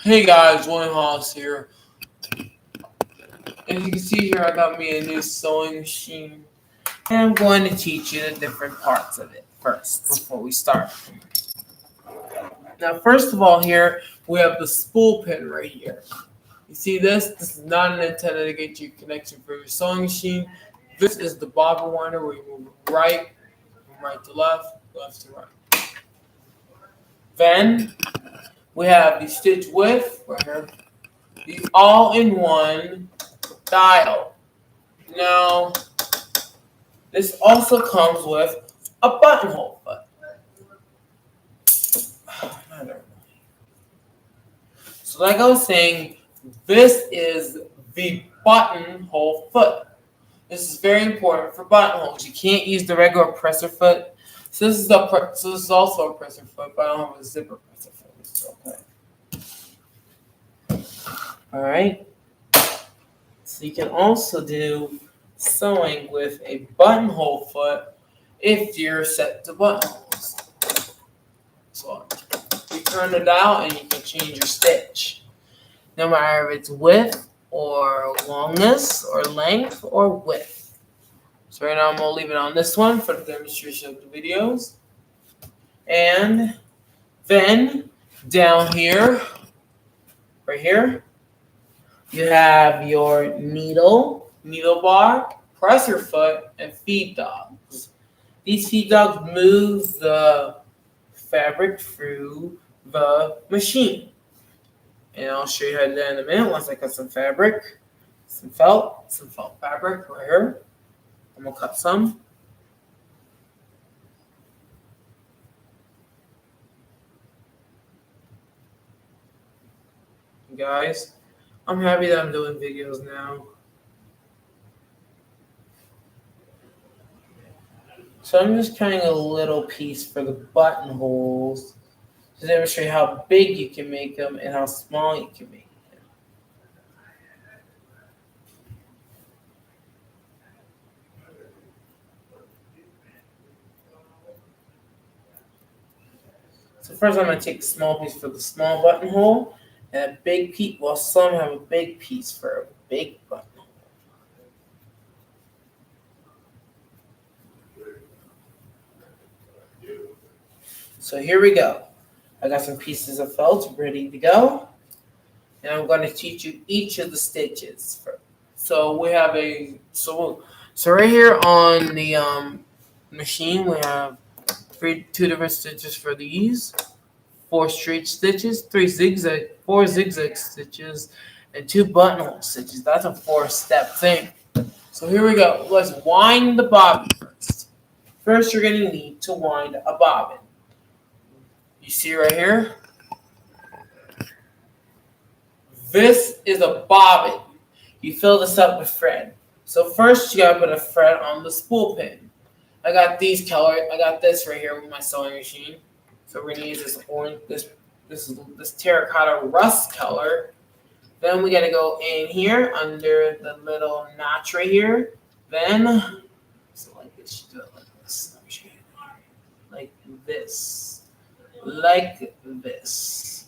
Hey guys, William Hollis here. As you can see here, I got me a new sewing machine. And I'm going to teach you the different parts of it first before we start. Now, first of all, here we have the spool pin right here. You see this? This is not an antenna to get you connection for your sewing machine. This is the bobbin winder where you move it right, from right to left, left to right. Then we have the stitch width right here, the all-in-one dial. Now, this also comes with a buttonhole foot. So like I was saying, this is the buttonhole foot. This is very important for buttonholes. You can't use the regular presser foot. So this is also a presser foot, but I don't have a zipper presser foot. It's okay. All right. So you can also do sewing with a buttonhole foot if you're set to buttonholes. So you turn the dial and you can change your stitch. No matter if it's width or longness or length or width. So right now I'm going to leave it on this one for the demonstration of the videos. And then down here, right here, you have your needle bar, presser foot, and feed dogs. These feed dogs move the fabric through the machine. And I'll show you how to do that in a minute once I cut some fabric, some felt fabric right here. I'm going to cut some. Guys, I'm happy that I'm doing videos now. So I'm just cutting a little piece for the buttonholes to demonstrate how big you can make them and how small you can make them. So first I'm going to take a small piece for the small buttonhole and a big piece, well some have a big piece for a big buttonhole. So here we go. I got some pieces of felt ready to go. And I'm going to teach you each of the stitches. So we have so right here on the machine we have two different stitches for these, 4 straight stitches, 4 zigzag stitches, and 2 buttonhole stitches. That's a 4-step thing. So here we go. Let's wind the bobbin first. First, you're going to need to wind a bobbin. You see right here? This is a bobbin. You fill this up with thread. So first, you gotta put a thread on the spool pin. I got these colors. I got this right here with my sewing machine. So we're gonna use this orange, this terracotta rust color. Then we gotta go in here under the little notch right here. Then, so like this, you do it like this. Like this. Like this.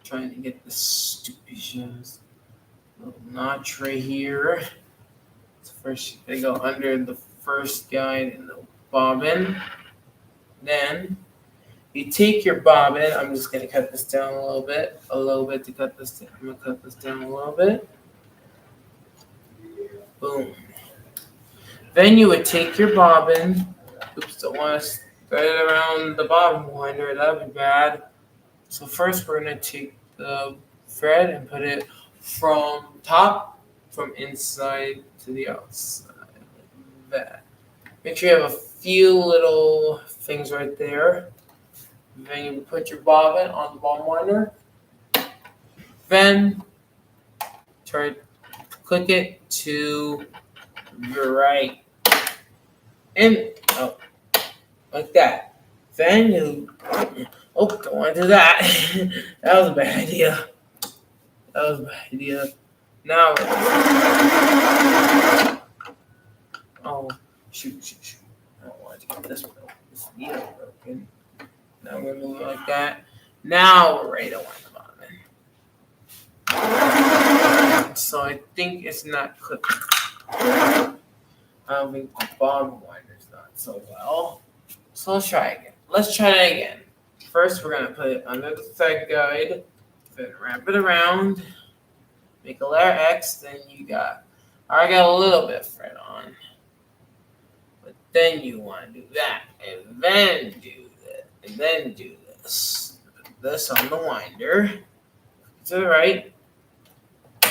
Trying to get this stupid shoes. Little notch right here. So first they go under the first guide in the bobbin. Then you take your bobbin. I'm just gonna cut this down a little bit to cut this down. I'm gonna cut this down a little bit. Boom. Then you would take your bobbin. Oops, don't want to spread it around the bobbin winder. That'd be bad. So first we're gonna take the thread and put it from inside to the outside, like that. Make sure you have a few little things right there. Then you put your bobbin on the bobbin winder. Then click it to your right, and like that. Then you Oh, don't want to do that. That was a bad idea. That was a bad idea. Now, oh, shoot. I don't want to get this broken. This needle broken. Now we're moving like that. Now we're ready to wind the bottom. So I think it's not clicking. I don't think the bottom winder's not so well. So let's try again. Let's try it again. First, we're gonna put it under the thread guide, then wrap it around, make a letter X. Then you got, I got a little bit of thread on, but then you want to do that, and then do that, and then do this. This on the winder. To the right.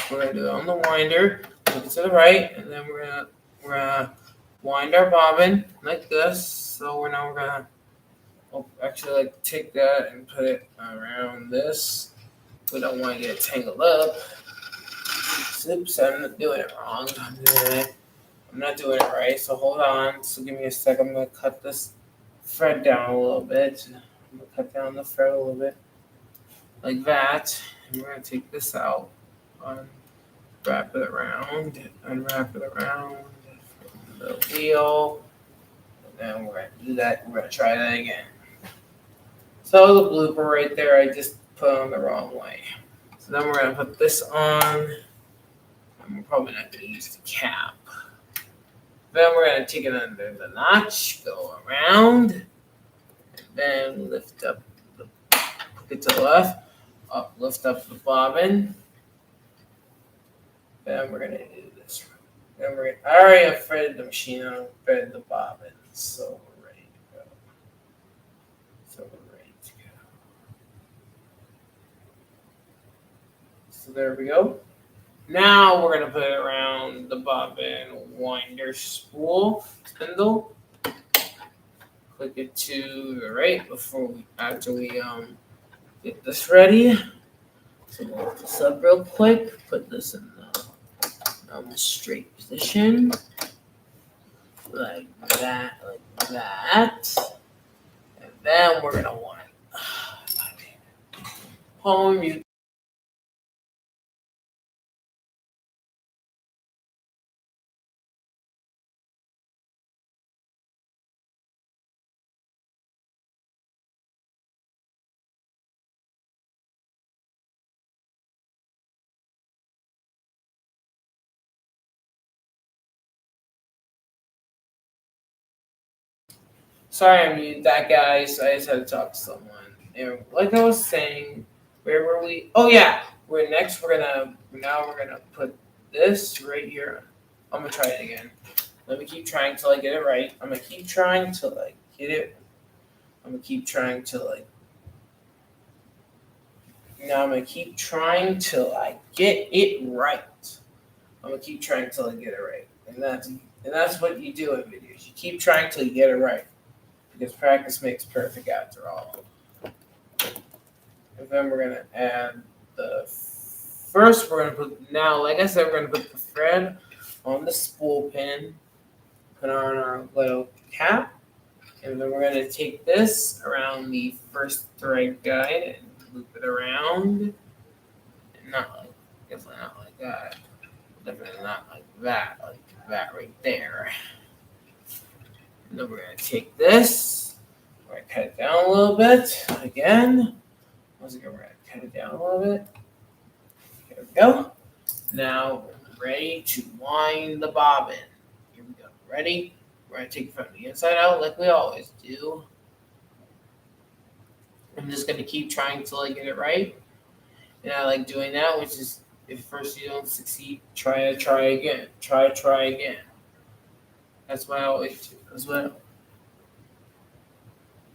We're gonna do it on the winder. Look to the right, and then we're gonna wind our bobbin like this. So we're gonna actually take that and put it around this. We don't want to get it tangled up. Oops, I'm not doing it wrong. I'm not doing it right. So hold on. So give me a sec. I'm gonna cut this thread down a little bit. I'm gonna cut down the thread a little bit, like that. And we're gonna take this out. Wrap it around, unwrap it around from the wheel. And then we're gonna do that. We're gonna try that again. So the blooper right there, I just put on the wrong way. So then we're gonna put this on. And we're probably not gonna use the cap. Then we're gonna take it under the notch, go around, and then lift up the hook it to the left, lift up the bobbin. Then we're gonna do this. Then I already have threaded the machine on, threaded the bobbin, so we're ready to go. So there we go. Now we're gonna put it around the bobbin winder spool spindle. Click it to the right after we get this ready. So we'll lift this up real quick. Put this in the straight position, like that, and then we're gonna want home mute. Sorry I muted that, guys. I just had to talk to someone. And like I was saying, where were we? Oh yeah, we're gonna put this right here. I'm gonna try it again. Let me keep trying till I get it right. I'm gonna keep trying till I get it. I'm gonna keep trying till I. Now I'm gonna keep trying till I get it right. I'm gonna keep trying till I get it right, and that's what you do in videos. You keep trying till you get it right, because practice makes perfect after all. And then we're gonna add the first. We're gonna put now, like I said, we're gonna put the thread on the spool pin, put on our little cap, and then we're gonna take this around the first thread guide and loop it around. And definitely not like that. Definitely not like that right there. And then we're gonna take this. We're gonna cut it down a little bit again. Once again, we're gonna cut it down a little bit. There we go. Now we're ready to wind the bobbin. Here we go. Ready? We're gonna take it from the inside out like we always do. I'm just gonna keep trying till I get it right. And I like doing that, which is if first you don't succeed, try again. Try again. That's what I always do as well.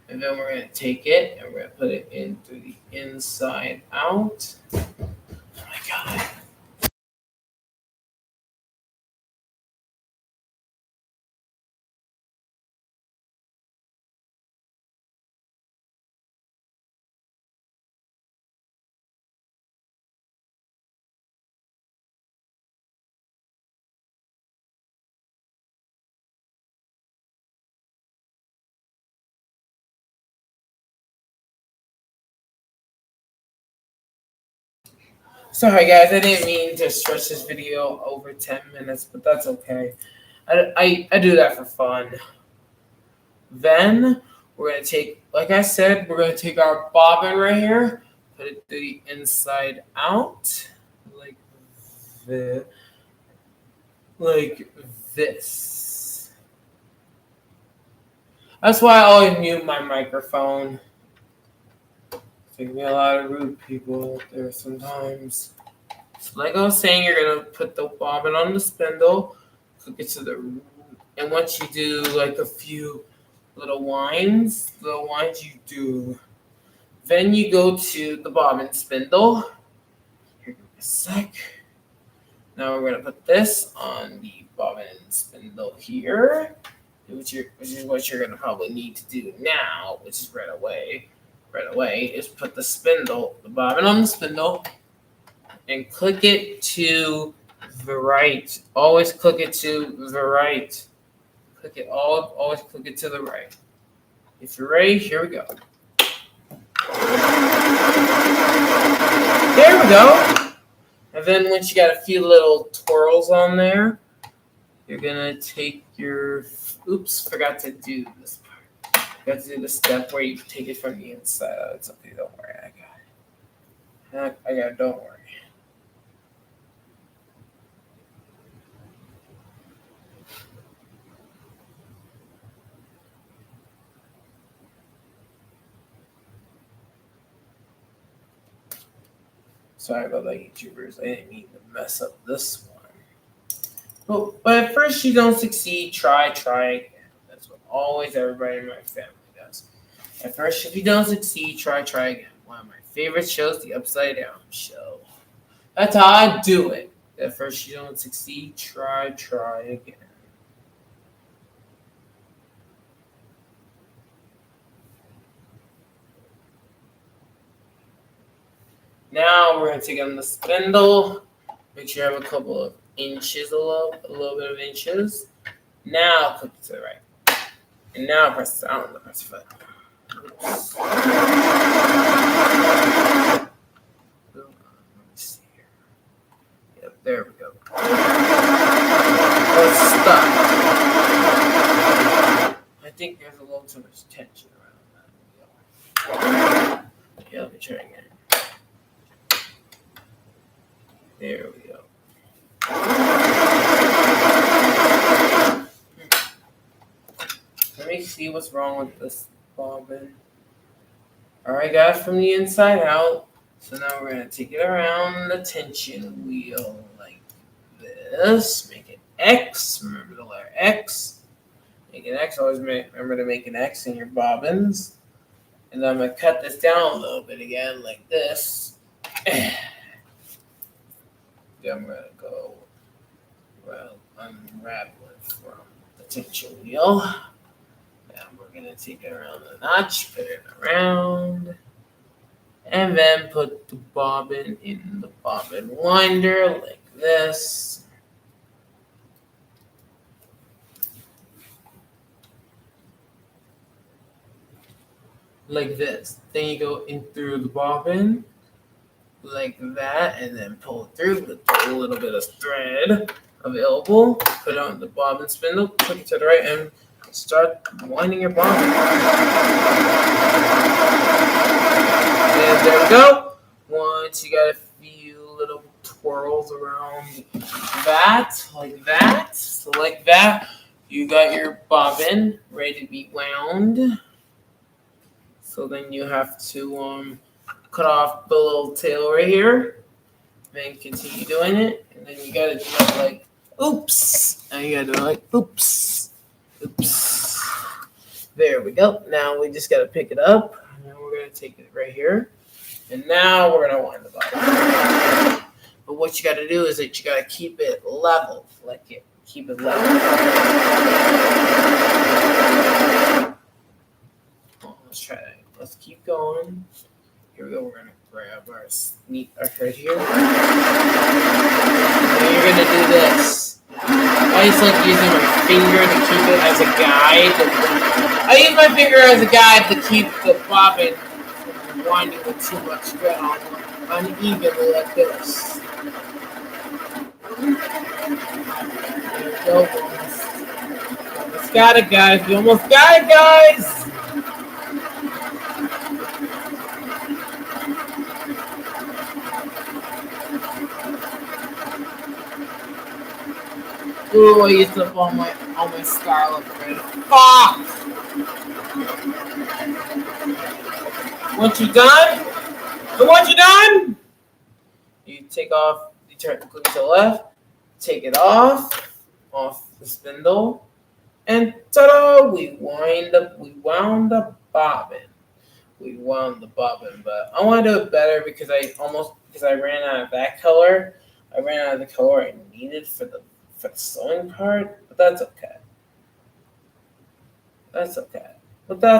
And then we're gonna take it and we're gonna put it in through the inside out. Oh my god. Sorry guys, I didn't mean to stretch this video over 10 minutes, but that's okay. I do that for fun. Then we're gonna take, like I said, we're gonna take our bobbin right here, put it the inside out, like this, like this. That's why I always mute my microphone. There's be a lot of rude people out there sometimes. So like I was saying, you're gonna put the bobbin on the spindle, hook it to the, and once you do like a few little winds you do. Then you go to the bobbin spindle. Here, give me a sec. Now we're gonna put this on the bobbin spindle here, which is what you're gonna probably need to do now, which is right away. Right away is put the bobbin on the spindle, and click it to the right. Always click it to the right. Always click it to the right. If you're ready, here we go. There we go. And then once you got a few little twirls on there, you're gonna take your, oops, forgot to do this part. Forgot to do the step where you take it from the inside out. It's okay, don't worry, I got it, don't worry. Sorry about that, YouTubers. I didn't mean to mess up this one. But if first you don't succeed, try again. That's what always everybody in my family does. At first, if you don't succeed, try again. One of my favorite shows, The Upside Down Show. That's how I do it. At first you don't succeed, try again. Now we're gonna take on the spindle. Make sure you have a couple of inches, a little bit of inches. Now click it to the right. And now press down the press foot. Oops. Let me see here. Yep, there we go. Oh, stop. I think there's a little too much tension around that. Yeah, let me try again. There we go. Let me see what's wrong with this bobbin. Alright guys, from the inside out. So now we're going to take it around the tension wheel like this. Make an X. Remember the letter X. Make an X. Always remember to make an X in your bobbins. And then I'm going to cut this down a little bit again like this. Then I'm going to go, well, unravel it from the tension wheel. Now we're going to take it around the notch, put it around, and then put the bobbin in the bobbin winder like this. Like this. Then you go in through the bobbin like that, and then pull it through with a little bit of thread available. Put it on the bobbin spindle, click it to the right, and start winding your bobbin. And there we go. Once you got a few little twirls around that, like that, so like that, you got your bobbin ready to be wound. So then you have to cut off the little tail right here, then continue doing it, and then you gotta do it like, oops, and you gotta do it like, oops. Oops. There we go. Now we just got to pick it up. And we're going to take it right here. And now we're going to wind the bottom. But what you got to do is that you got to keep it level. Keep it level. Let's try that. Let's keep going. Here we go. We're going to grab our right here. And you're going to do this. I just like using my finger to keep it as a guide. I use my finger as a guide to keep the bobbin from winding with too much thread on unevenly like this. There we go. Almost got it, guys. We almost got it, guys. Ooh, I used up all my scarlet thread. Fuck! Once you're done, you take off. You turn click to the left. Take it off the spindle, and ta-da! We wound the bobbin. We wound the bobbin, but I want to do it better because I ran out of that color. I ran out of the color I needed for the sewing part, but that's okay. That's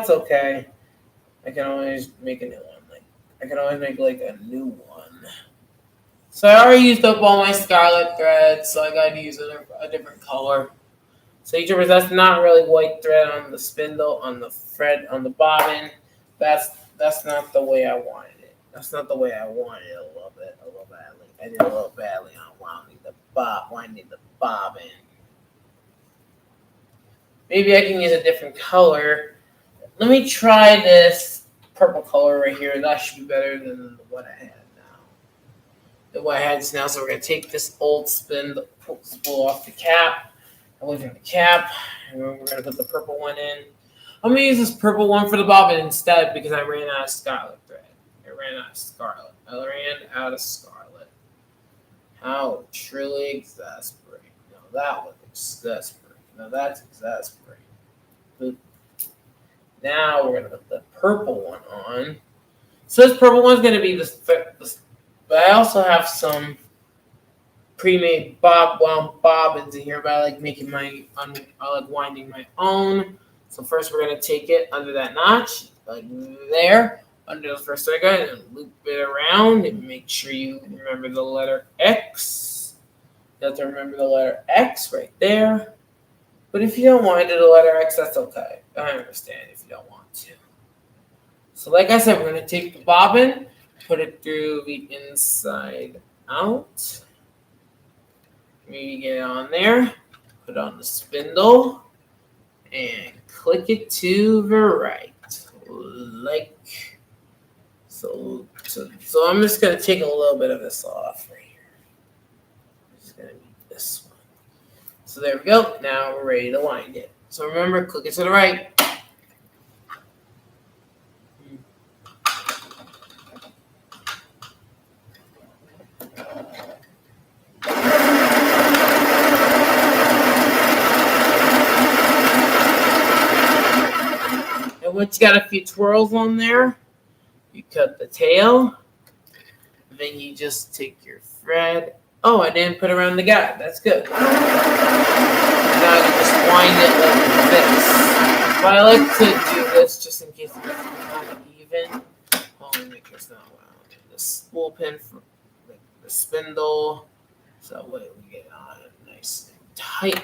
okay. I can always make a new one. I can always make like a new one. So I already used up all my scarlet thread, so I gotta use a different color. So YouTubers, that's not really white thread on the spindle, on the thread, on the bobbin. That's not the way I wanted it. That's not the way I wanted it a little badly. I did a little badly on winding the bobbin. Maybe I can use a different color. Let me try this purple color right here. That should be better than what I had now. The what I had now. So we're gonna take this old spindle, pull off the cap, away from the cap, and we're gonna put the purple one in. I'm gonna use this purple one for the bobbin instead because I ran out of scarlet thread. I ran out of scarlet. How truly exasperating. No, that was exasperating. No, that's exasperating. Now we're gonna put the purple one on. So this purple one's gonna be this, but I also have some pre-made bobbins in here, but I like making I like winding my own. So first we're gonna take it under that notch, like there, under the first thread, and loop it around, and make sure you remember the letter X. You have to remember the letter X right there. But if you don't want to do the letter X, that's okay. I understand if you don't want to. So like I said, we're going to take the bobbin, put it through the inside out. Maybe get it on there. Put it on the spindle. And click it to the right. Like so. So I'm just going to take a little bit of this off right here. It's going to be this one. So there we go. Now we're ready to wind it. So remember, click it to the right. And once you got a few twirls on there, you cut the tail. Then you just take your thread. Oh, I didn't put around the guide. That's good. Now you just wind it like this. But I like to do this just in case it's not even. Let me make sure it's not wound. The spool pin for the spindle. So that way we get on nice and tight.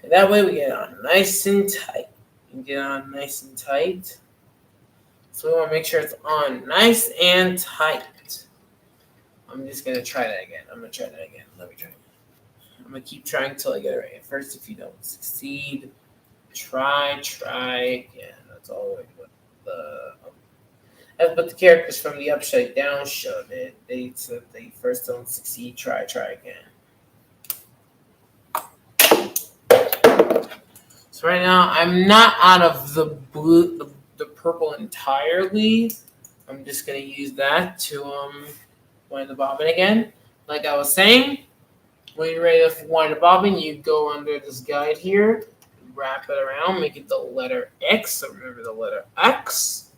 And that way we get on nice and tight. You get on nice and tight. So we want to make sure it's on nice and tight. I'm just going to try that again. Let me try. I'm going to keep trying until I get it right. At first, if you don't succeed, try again. That's all but the characters from the Upside Down show did. They said they first don't succeed, try again. So right now, I'm not out of the blue, the purple entirely. I'm just going to use that to wind the bobbin again. Like I was saying, when you're ready to wind the bobbin, you go under this guide here, wrap it around, make it the letter X. So remember the letter X.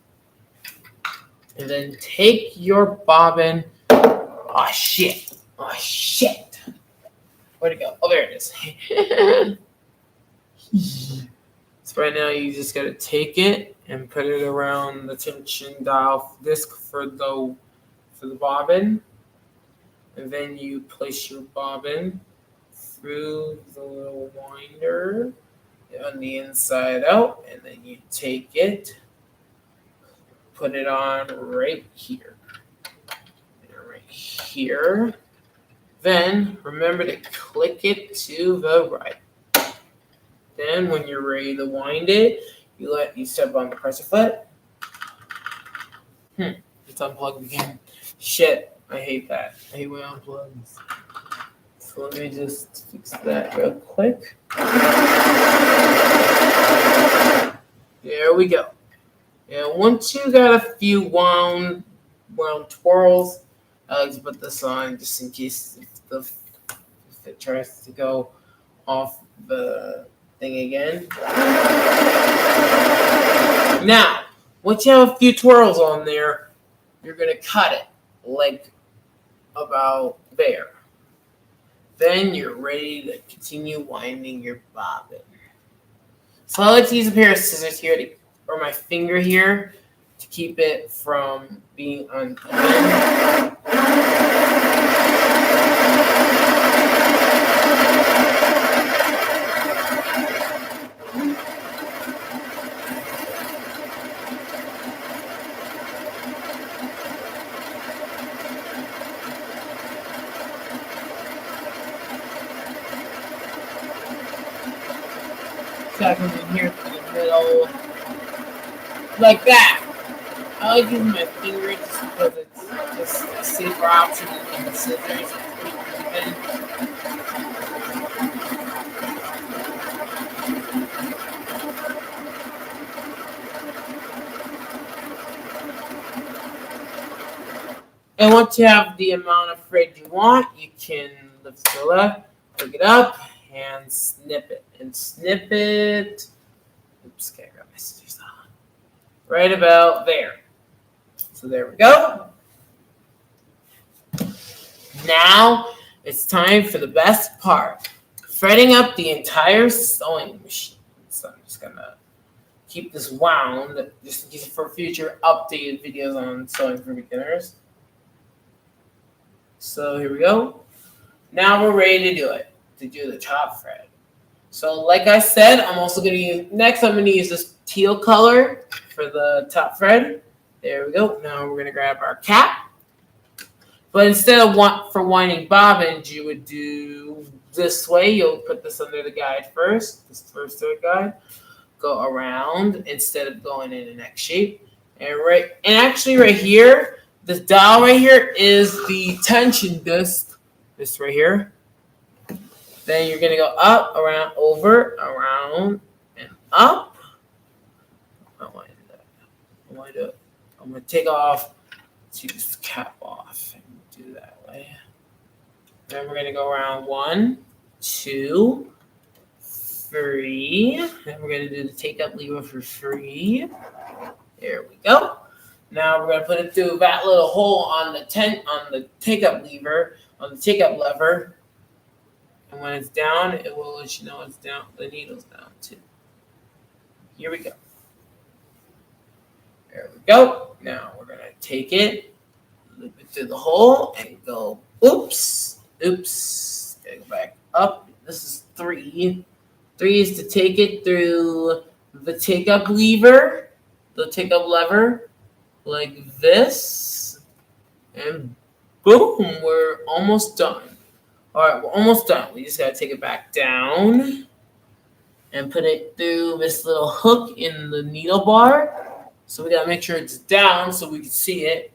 And then take your bobbin. Oh, shit. Where'd it go? Oh, there it is. So right now, you just got to take it and put it around the tension dial disc for the bobbin. And then you place your bobbin through the little winder on the inside out, and then you take it, put it on right here. here. Then remember to click it to the right. Then when you're ready to wind it, you step on the presser foot. It's unplugged again. Shit, I hate that. I hate when it unplugs. So let me just fix that real quick. There we go. And once you got a few wound twirls, I like to put this on just in case if it tries to go off the thing again. Now, once you have a few twirls on there, you're going to cut it like about there. Then you're ready to continue winding your bobbin. So I like to use a pair of scissors here or my finger here to keep it from being uneven. Come in here to the middle, like that. I like using my finger just because it's just a safer option than the scissors. And once you have the amount of thread you want, you can lift the left, pick it up, and snip it. And snip it. Oops, okay, I got my scissors on. Right about there. So there we go. Now it's time for the best part. Threading up the entire sewing machine. So I'm just gonna keep this wound just in case for future updated videos on sewing for beginners. So here we go. Now we're ready to do it. To do the top thread. So like I said, I'm also going to use, next I'm going to use this teal color for the top thread. There we go. Now we're going to grab our cap. But instead of for winding bobbins, you would do this way. You'll put this under the guide first, this first thread guide. Go around instead of going in an X shape. And actually right here, this dial right here is the tension disc. This right here. Then you're going to go up, around, over, around, and up. I don't want to do that. I want to do it. I'm going to take off, take this cap off, and do that way. Then we're going to go around 1, 2, 3. Then we're going to do the take-up lever for 3. There we go. Now we're going to put it through that little hole on the take-up lever, on the take-up lever. And when it's down, it will let you know it's down. The needle's down too. Here we go. There we go. Now we're gonna take it, loop it through the hole, and go. Oops. Gotta go back up. This is 3. 3 is to take it through the take-up lever, like this, and boom, we're almost done. All right, we're almost done. We just got to take it back down and put it through this little hook in the needle bar. So we got to make sure it's down so we can see it.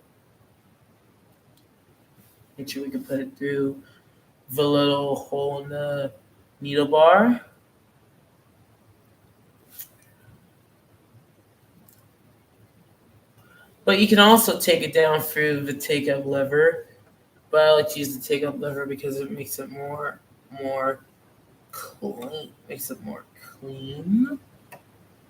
Make sure we can put it through the little hole in the needle bar. But you can also take it down through the take-up lever. But I like to use the take-up lever because it makes it more clean.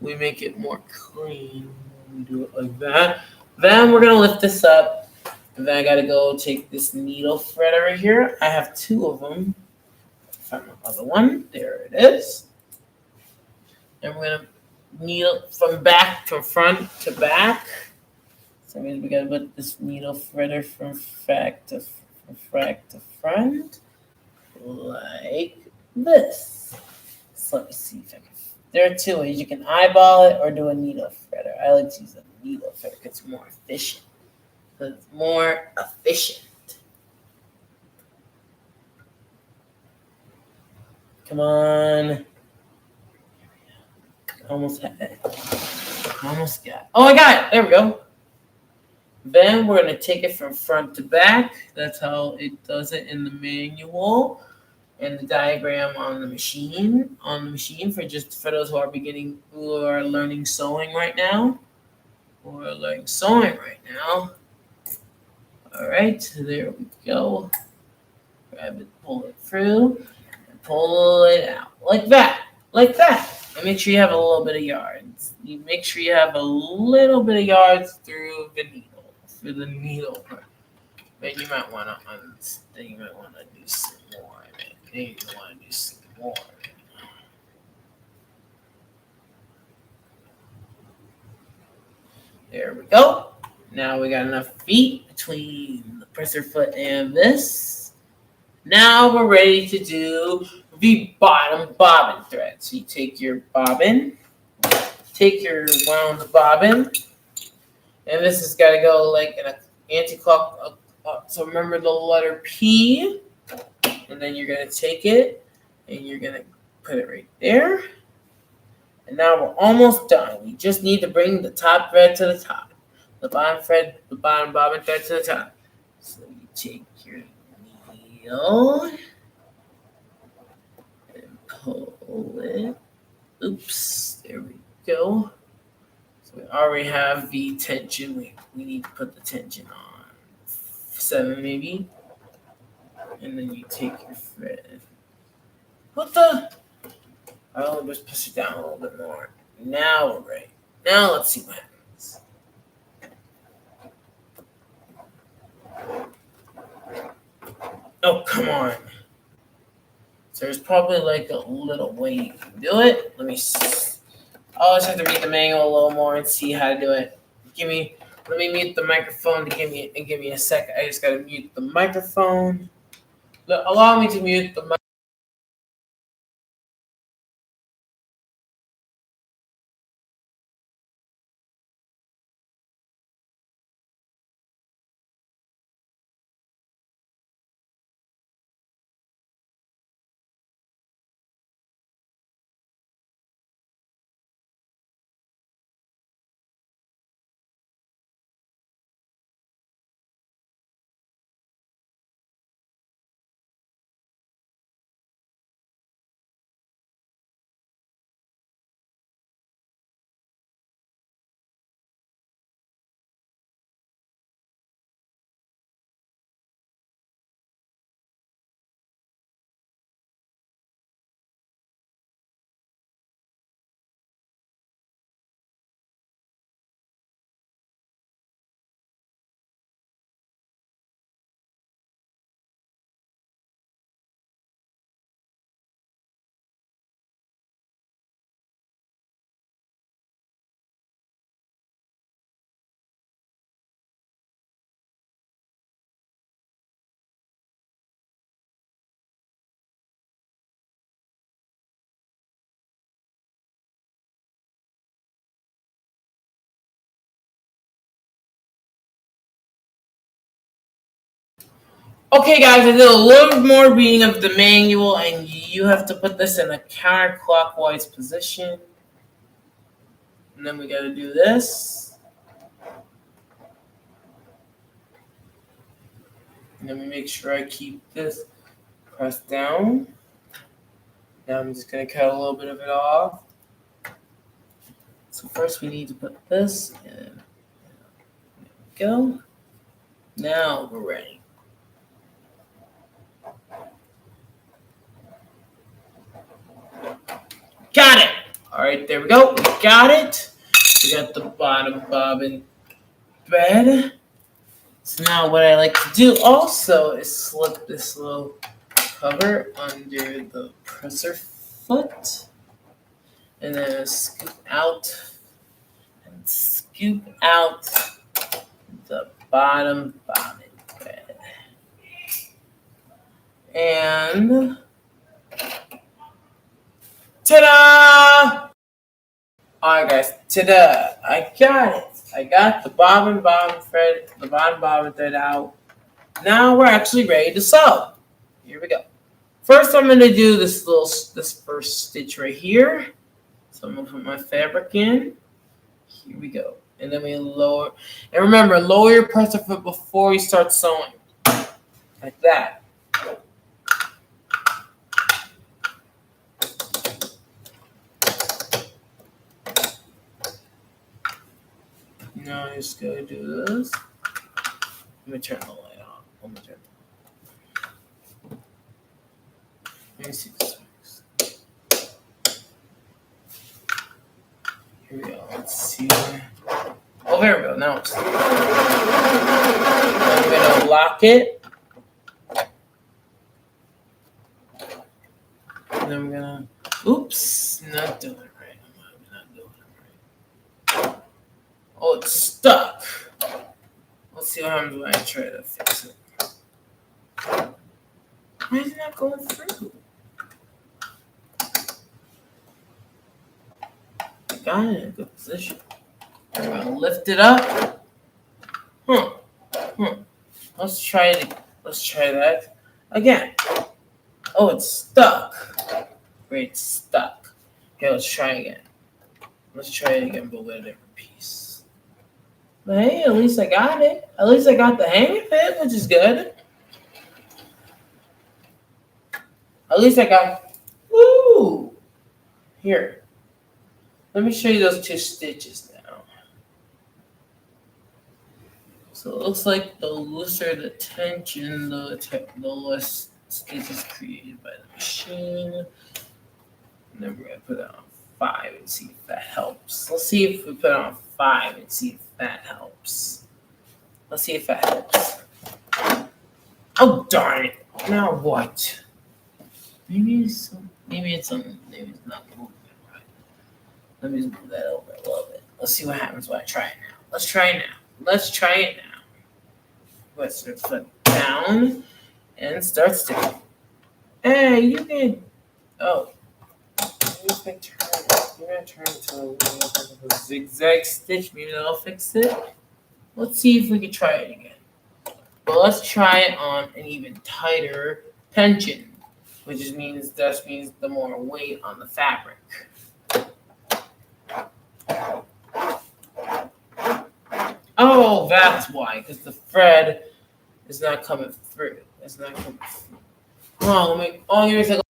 We make it more clean when we do it like that. Then we're gonna lift this up. And then I gotta go take this needle thread over here. I have 2 of them. Find my other one. There it is. And we're gonna needle from front to back. So we gotta put this needle threader from back to front, like this. So let me see if I can. There are 2 ways. You can eyeball it or do a needle threader. I like to use a needle threader because it's more efficient. Come on. Almost had it. Almost got it. Oh, I got it. There we go. Then we're going to take it from front to back. That's how it does it in the manual and the diagram on the machine. For those who are learning sewing right now. All right, so there we go. Grab it, pull it through, and pull it out like that. And make sure you have a little bit of yards. You make sure you have a little bit of yards through the needle. Then you might want to do some more. There we go. Now we got enough feet between the presser foot and this. Now we're ready to do the bottom bobbin thread. So you take your bobbin, take your wound bobbin, and this has got to go like in an anti-clock. So remember the letter P, and then you're going to take it and you're going to put it right there. And now we're almost done. We just need to bring the top thread to the top. The bottom bobbin thread to the top. So you take your needle and pull it. Oops, there we go. So we already have the tension. We need to put the tension on 7 maybe. And then you take your thread. What the? I'll just push it down a little bit more. Now we're ready. Now let's see what happens. Oh, come on. So there's probably like a little way you can do it. Let me see. I'll just have to read the manual a little more and see how to do it. Let me mute the microphone to give me a sec. I just gotta mute the microphone. Allow me to mute the microphone. Okay, guys, I did a little more reading of the manual, and you have to put this in a counterclockwise position. And then we got to do this. And then we make sure I keep this pressed down. Now I'm just going to cut a little bit of it off. So first we need to put this in. There we go. Now we're ready. Got it. All right, there we go. We got it. We got the bottom bobbin thread. So now what I like to do also is slip this little cover under the presser foot. And then scoop out the bottom bobbin thread. And ta-da! Alright guys, ta-da! I got it. I got the bottom bobbin thread out. Now we're actually ready to sew. Here we go. First, I'm gonna do this first stitch right here. So I'm gonna put my fabric in. Here we go. And then we lower. And remember, lower your presser foot before you start sewing. Like that. Now I'm just gonna do this. Let me turn the light on. Let me see this works. Here we go. Let's see. Oh, there we go. Now it's. I'm gonna lock it. And then we're gonna. Oops, not doing it right. I'm not doing it right. Oh, it's stuck. Let's see what happens when I try to fix it. Why is it not going through? I got it in a good position. I'm gonna lift it up. Let's try it. Let's try that again. Oh, it's stuck. Great, it's stuck. Okay, let's try again. Let's try it again, but with a different piece. But hey, at least I got it. At least I got the hang of it, which is good. At least I got. Woo! Here. Let me show you those 2 stitches now. So it looks like the looser the tension, the less stitches created by the machine. And then we're going to put it on 5 and see if that helps. Let's see if we put it on 5 and see if that helps. Let's see if that helps. Oh, darn it. Now what? Maybe it's not moving right. Let me just move that over a little bit. Let's see what happens when I try it now. Let's try it now. Let's put down and start sticking. Hey, you can. Oh. You're going to turn to a zigzag stitch. Maybe that'll fix it. Let's see if we can try it again. But let's try it on an even tighter tension, which means the more weight on the fabric. Oh, that's why, because the thread is not coming through. It's not coming through. Oh, give me a second.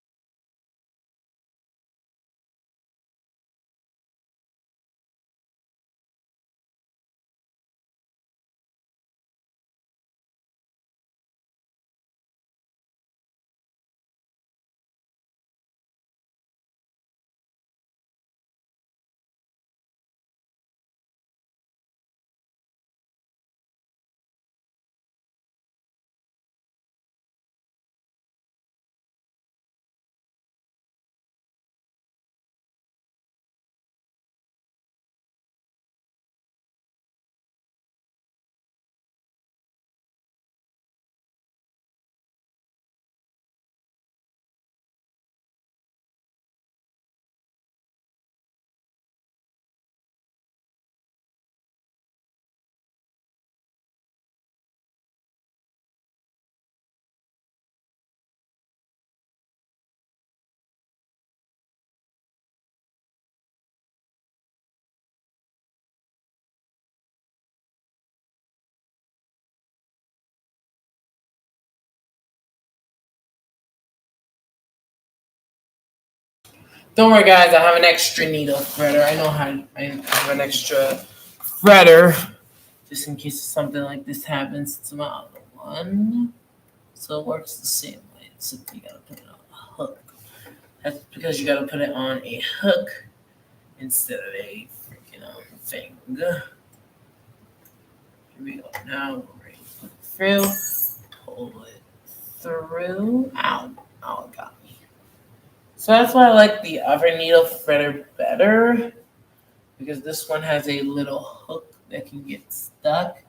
Don't worry, guys. I have an extra needle threader. I have an extra threader just in case something like this happens to my other one. So it works the same way. Except you gotta put it on a hook. That's because you gotta put it on a hook instead of a freaking thing. Here we go. Now we're ready to put it through. Pull it through. Ow, it got me. So that's why I like the other needle threader better, because this one has a little hook that can get stuck.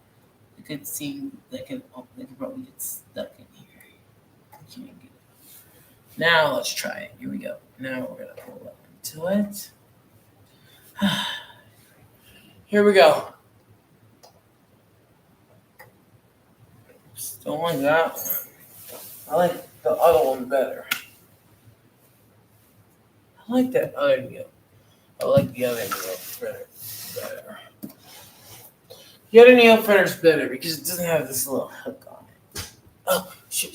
You could see that can probably get stuck in here. Can't get it. Now let's try it. Here we go. Now we're gonna pull it into it. Here we go. Don't like that one. I like the other one better. I like that other needle. I like the other needle better. The other needle fitter's better because it doesn't have this little hook on it. Oh, shit.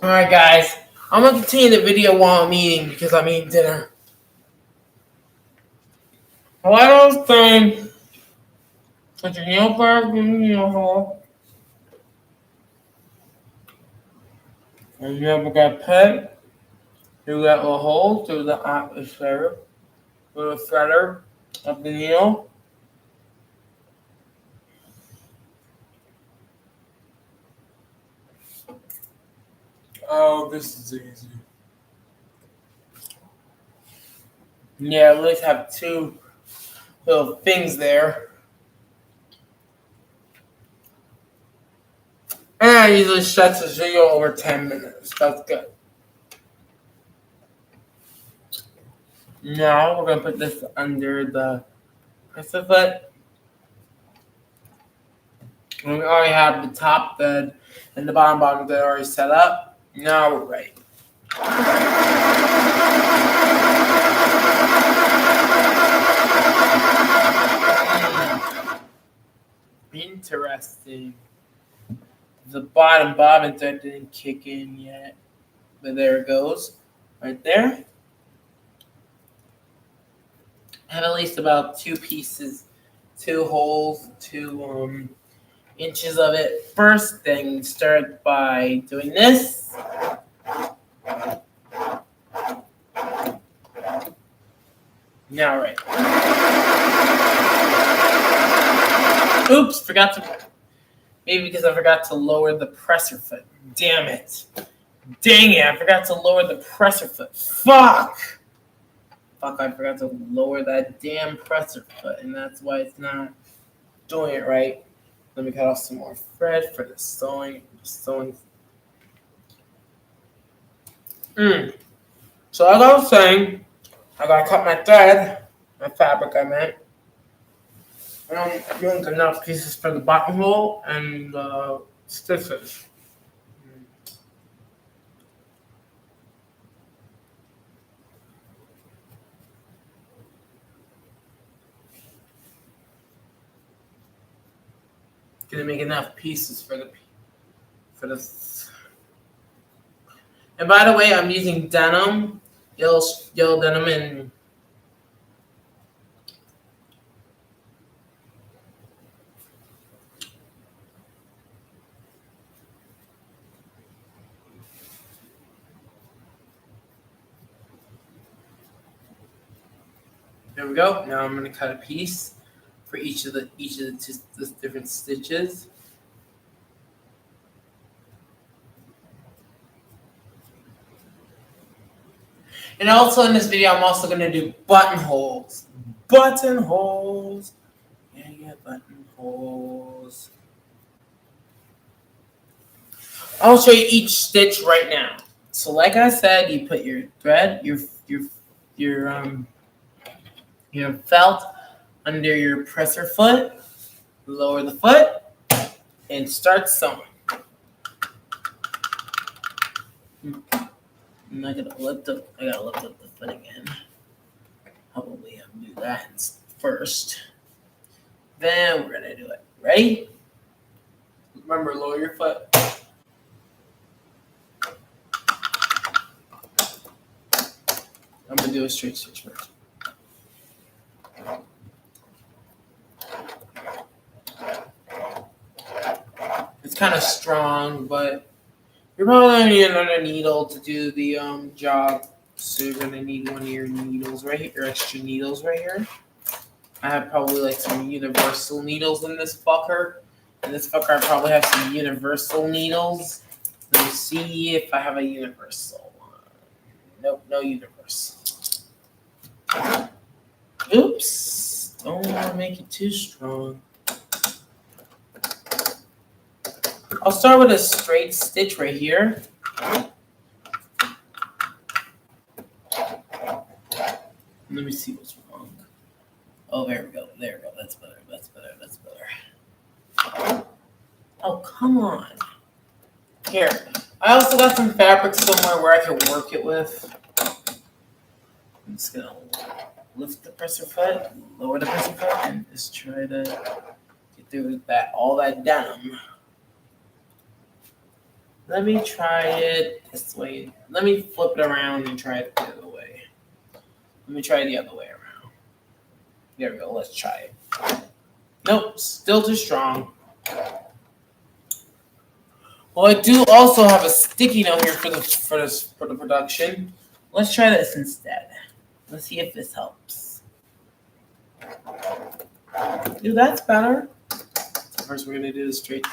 Alright, guys. I'm going to continue the video while I'm eating because I'm eating dinner. Like I was saying, put your nail first in the nail hole. And you ever got pet through that little hole, through the atmosphere, through the feather of the nail. Oh, this is easy. Yeah, at least have two little things there. And I usually stretch the video over 10 minutes. That's good. Now we're going to put this under the presser foot. And we already have the top bed and the bottom bed already set up. Now we're ready. Interesting. The bottom bobbin thread didn't kick in yet. But there it goes. Right there. I have at least about 2 pieces, 2 holes, 2 inches of it. First thing, start by doing this. Now, right. Oops, forgot to. Maybe because I forgot to lower the presser foot. Damn it. Dang it, I forgot to lower the presser foot. Fuck, I forgot to lower that damn presser foot, and that's why it's not doing it right. Let me cut off some more thread for the sewing. So as I was saying, I gotta cut my thread, my fabric I meant. I'm doing enough pieces for the buttonhole and stitches. Gonna make enough pieces for the. And by the way, I'm using denim, yellow denim, and there we go. Now I'm gonna cut a piece for each of the different stitches. And also in this video, I'm also gonna do buttonholes. Buttonholes. Yeah, buttonholes. I'll show you each stitch right now. So, like I said, you put your thread, your felt under your presser foot. Lower the foot and start sewing. I gotta lift up the foot again. Probably have to do that first. Then we're gonna do it. Ready? Remember, lower your foot. I'm gonna do a straight stitch first. It's kind of strong, but you're probably gonna need another needle to do the job. So you're gonna need one of your needles right here, your extra needles right here. I have probably like some universal needles in this fucker. In this fucker, I probably have some universal needles. Let me see if I have a universal one. Nope, no universal. Oops, don't want to make it too strong. I'll start with a straight stitch right here. Let me see what's wrong. Oh, there we go. There we go. That's better. That's better. That's better. Oh, come on. Here. I also got some fabric somewhere where I can work it with. I'm just going to lift the presser foot, lower the presser foot, and just try to get through that all that denim. Let me try it this way. Let me flip it around and try it the other way. Let me try it the other way around. There we go. Let's try it. Nope, still too strong. Well, I do also have a sticky note here for the production. Let's try this instead. Let's see if this helps. Dude, that's better. So first, we're gonna do the straight.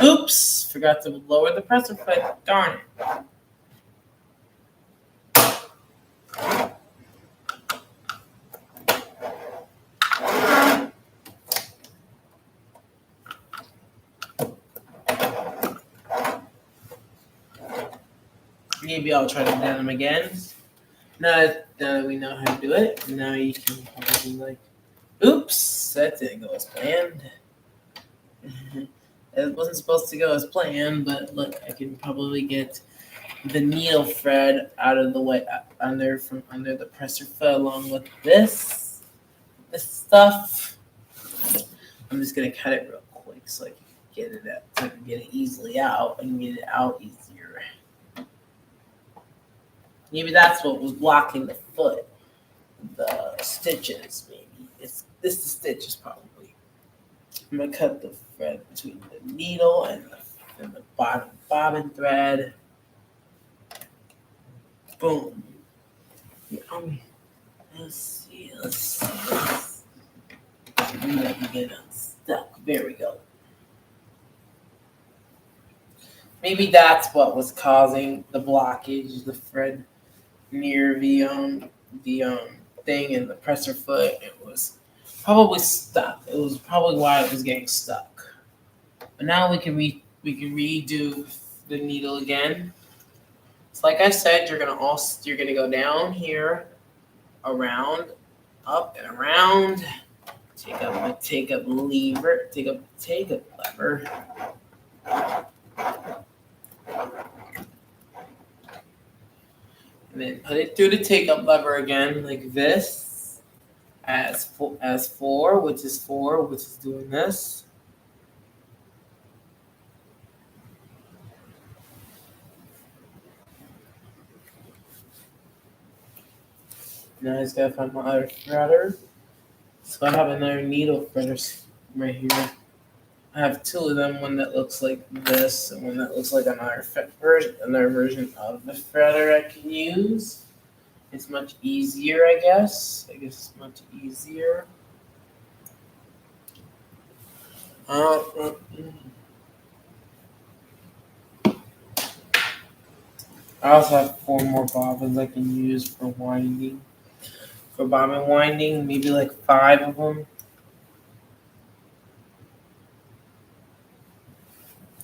Oops! Forgot to lower the presser foot. Darn it. Maybe I'll try the denim again. Now that we know how to do it, now you can probably like, oops, that didn't go as planned. It wasn't supposed to go as planned, but look, I can probably get the needle thread out of the way under the presser foot along with this stuff. I'm just gonna cut it real quick so I can get it out, so I can get it easily out and get it out easier. Maybe that's what was blocking the foot. The stitches, maybe. It's the stitches probably. I'm gonna cut the thread between the needle and the bottom bobbin thread. Boom. Yeah, let's see. Maybe I can get it unstuck. There we go. Maybe that's what was causing the blockage, the thread near the thing in the presser foot. It was probably stuck. It was probably why it was getting stuck. But now we can redo the needle again. So like I said, you're gonna go down here, around, up and around. Take up lever. And then put it through the take-up lever again, like this, as 4, which is doing this. Now I just gotta find my other threader. So I have another needle threader right here. I have 2 of them, one that looks like this and one that looks like another version of the threader I can use. It's much easier, I guess. It's much easier. I also have 4 more bobbins I can use for winding. For bobbin winding, maybe like 5 of them.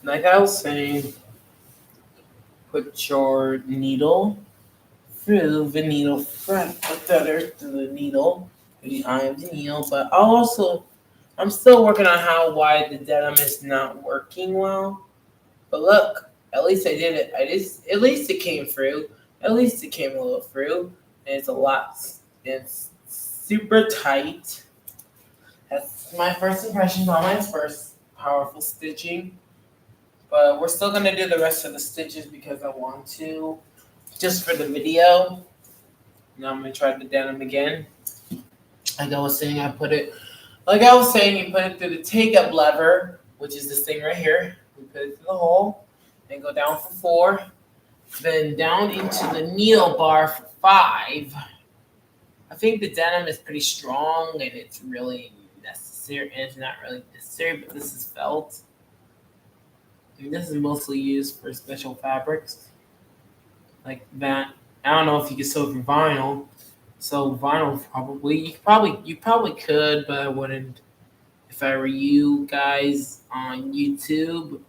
Like I was saying, put your needle through the needle threader to the needle, the eye of the needle. But I'm still working on why the denim is not working well. But look, at least I did it. At least it came through. At least it came a little through. And it's super tight. That's my first impression on my first powerful stitching. But we're still going to do the rest of the stitches because I want to, just for the video. Now I'm going to try the denim again. Like I was saying, you put it through the take-up lever, which is this thing right here. We put it through the hole, then go down for 4, then down into the needle bar for 5. I think the denim is pretty strong and it's really necessary, and it's not really necessary, but this is felt. And this is mostly used for special fabrics like that. I don't know if you can sew through vinyl. So vinyl probably you probably could, but I wouldn't if I were you guys on YouTube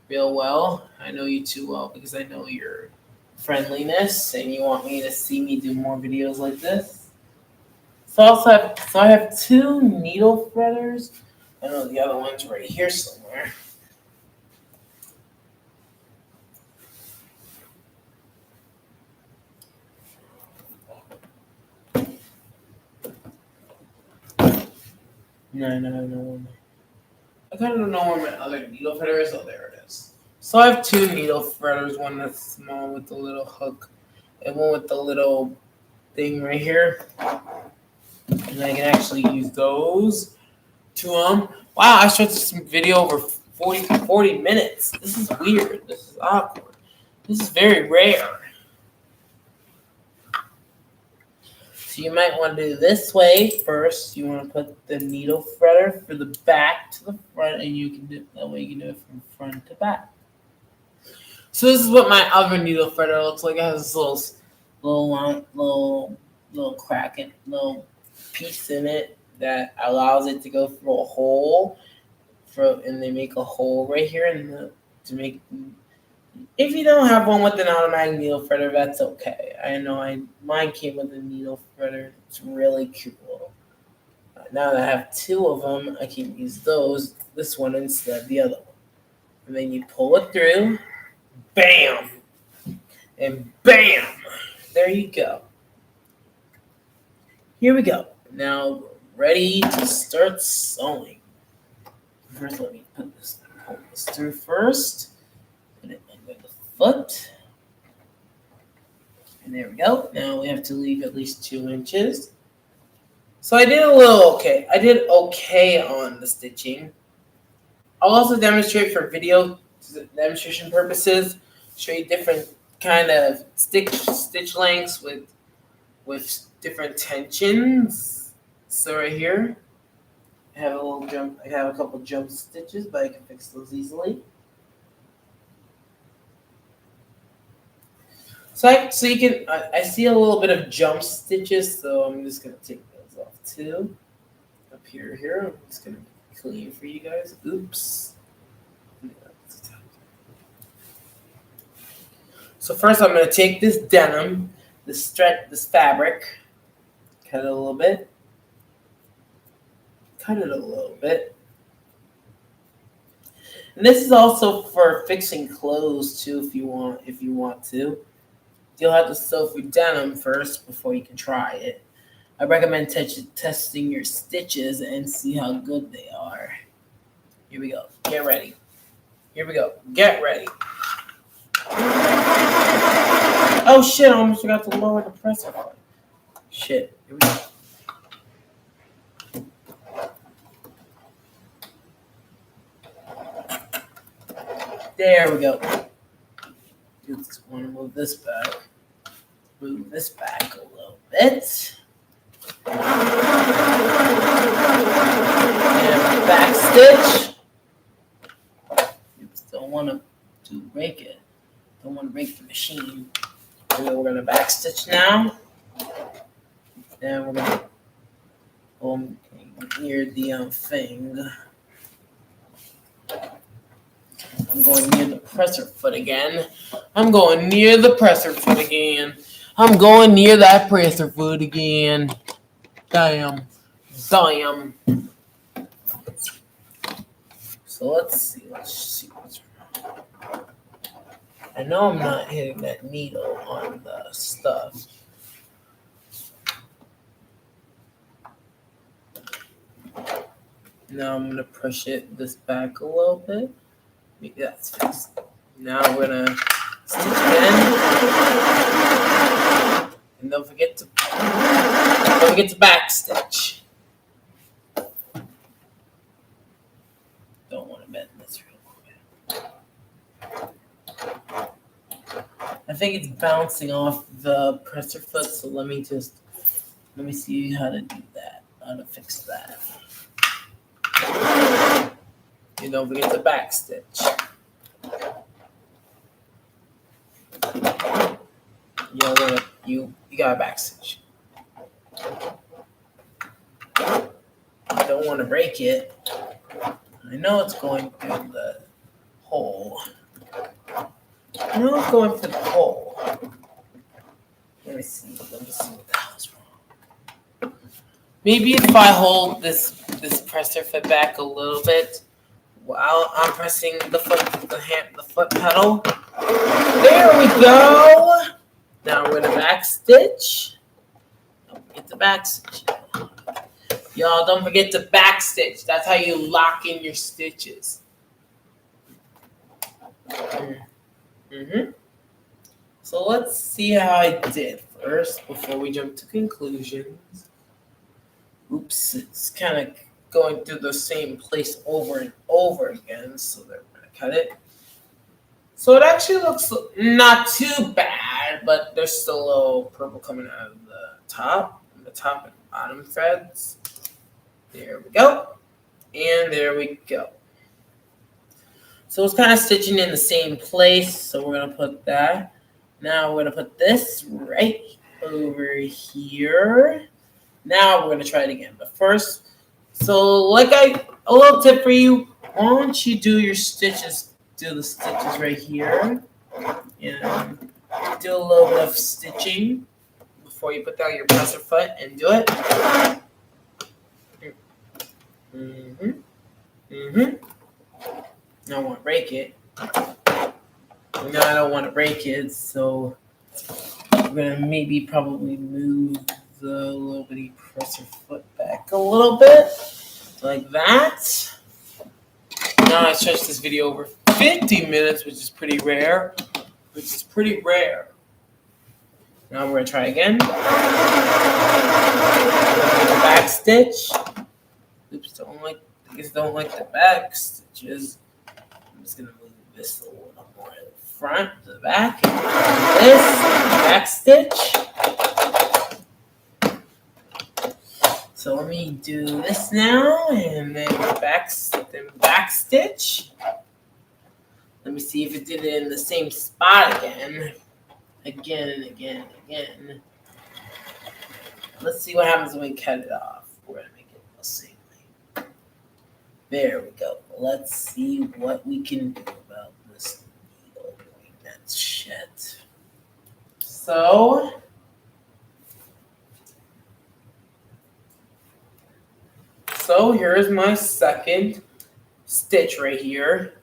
real well. I know you too well because I know your friendliness and you want me to see me do more videos like this. So I have two needle threaders. I know the other one's right here somewhere. No. I kind of don't know where my other needle threader is. Oh, there it is. So I have two needle threaders, one that's small with the little hook and one with the little thing right here. And I can actually use those to wow, I started this video over 40 minutes. This is weird. This is awkward. This is very rare. So you might want to do this way first. You want to put the needle threader for the back to the front, and you can do that way. You can do it from front to back. So this is what my other needle threader looks like. It has this little crack and little piece in it that allows it to go through a hole. And they make a hole right here to make. If you don't have one with an automatic needle threader, that's okay. I know mine came with a needle threader. It's really cool. Now that I have two of them, I can use this one instead of the other one. And then you pull it through, bam, and bam. There you go. Here we go. Now ready to start sewing. First, let me pull this through first. Put it under the foot. And there we go. Now we have to leave at least 2 inches. So I did okay. I did okay on the stitching. I'll also demonstrate for video demonstration purposes. Show you different kind of stitch lengths with different tensions. So right here, I have a couple jump stitches, but I can fix those easily. So you can I see a little bit of jump stitches, so I'm just gonna take those off too. Up here, I'm just gonna clean for you guys. Oops. So first, I'm gonna take this denim, this fabric, cut it a little bit. And this is also for fixing clothes too, if you want to. You'll have to sew through denim first before you can try it. I recommend testing your stitches and see how good they are. Here we go. Get ready. Here we go. Get ready. Oh shit, I almost forgot to lower the presser. Shit. Here we go. There we go. Just want to move this back. Move this back a little bit. And back stitch. Oops, don't want to break it. Don't want to break the machine. And then we're going to back stitch now. Then we're going to go near the thing. I'm going near the presser foot again. I'm going near that presser foot again. Damn. So let's see what's wrong. I know I'm not hitting that needle on the stuff. Now I'm gonna push this back a little bit. Maybe that's fixed. Now we're gonna stitch it in. And don't forget to back stitch. Don't want to bend this real quick. I think it's bouncing off the presser foot, so let me see how to do that. How to fix that. You don't forget to back stitch. you got a backstitch. I don't want to break it. I know it's going through the hole. I know it's going through the hole. Let me see what the hell's wrong. Maybe if I hold this presser foot back a little bit while I'm pressing the foot pedal. There we go. Now we're gonna back stitch. Don't forget the back stitch. Y'all, don't forget to back stitch. That's how you lock in your stitches. So let's see how I did first before we jump to conclusions. Oops, it's kind of going through the same place over and over again, so they're going to cut it. So it actually looks not too bad, but there's still a little purple coming out of the top and bottom threads. There we go. And there we go. So it's kind of stitching in the same place, so we're going to put that. Now we're going to put this right over here. Now we're going to try it again. But first, so a little tip for you, why don't you do your stitches, do the stitches right here. And do a little bit of stitching before you put down your presser foot and do it. I don't want to break it. No, I don't want to break it, so I'm going to probably move the little bitty presser foot back a little bit, like that. Now I stretched this video over 50 minutes, which is pretty rare. Now we're going to try again. Back stitch. Oops, don't like the back stitches. I'm just going to move this a little more in the front to the back. This back stitch. So let me do this now, and then back stitch. Let me see if it did it in the same spot again. Again and again and again. Let's see what happens when we cut it off. We're going to make it the same way. There we go. Let's see what we can do about this needle doing that shit. So here's my second stitch right here.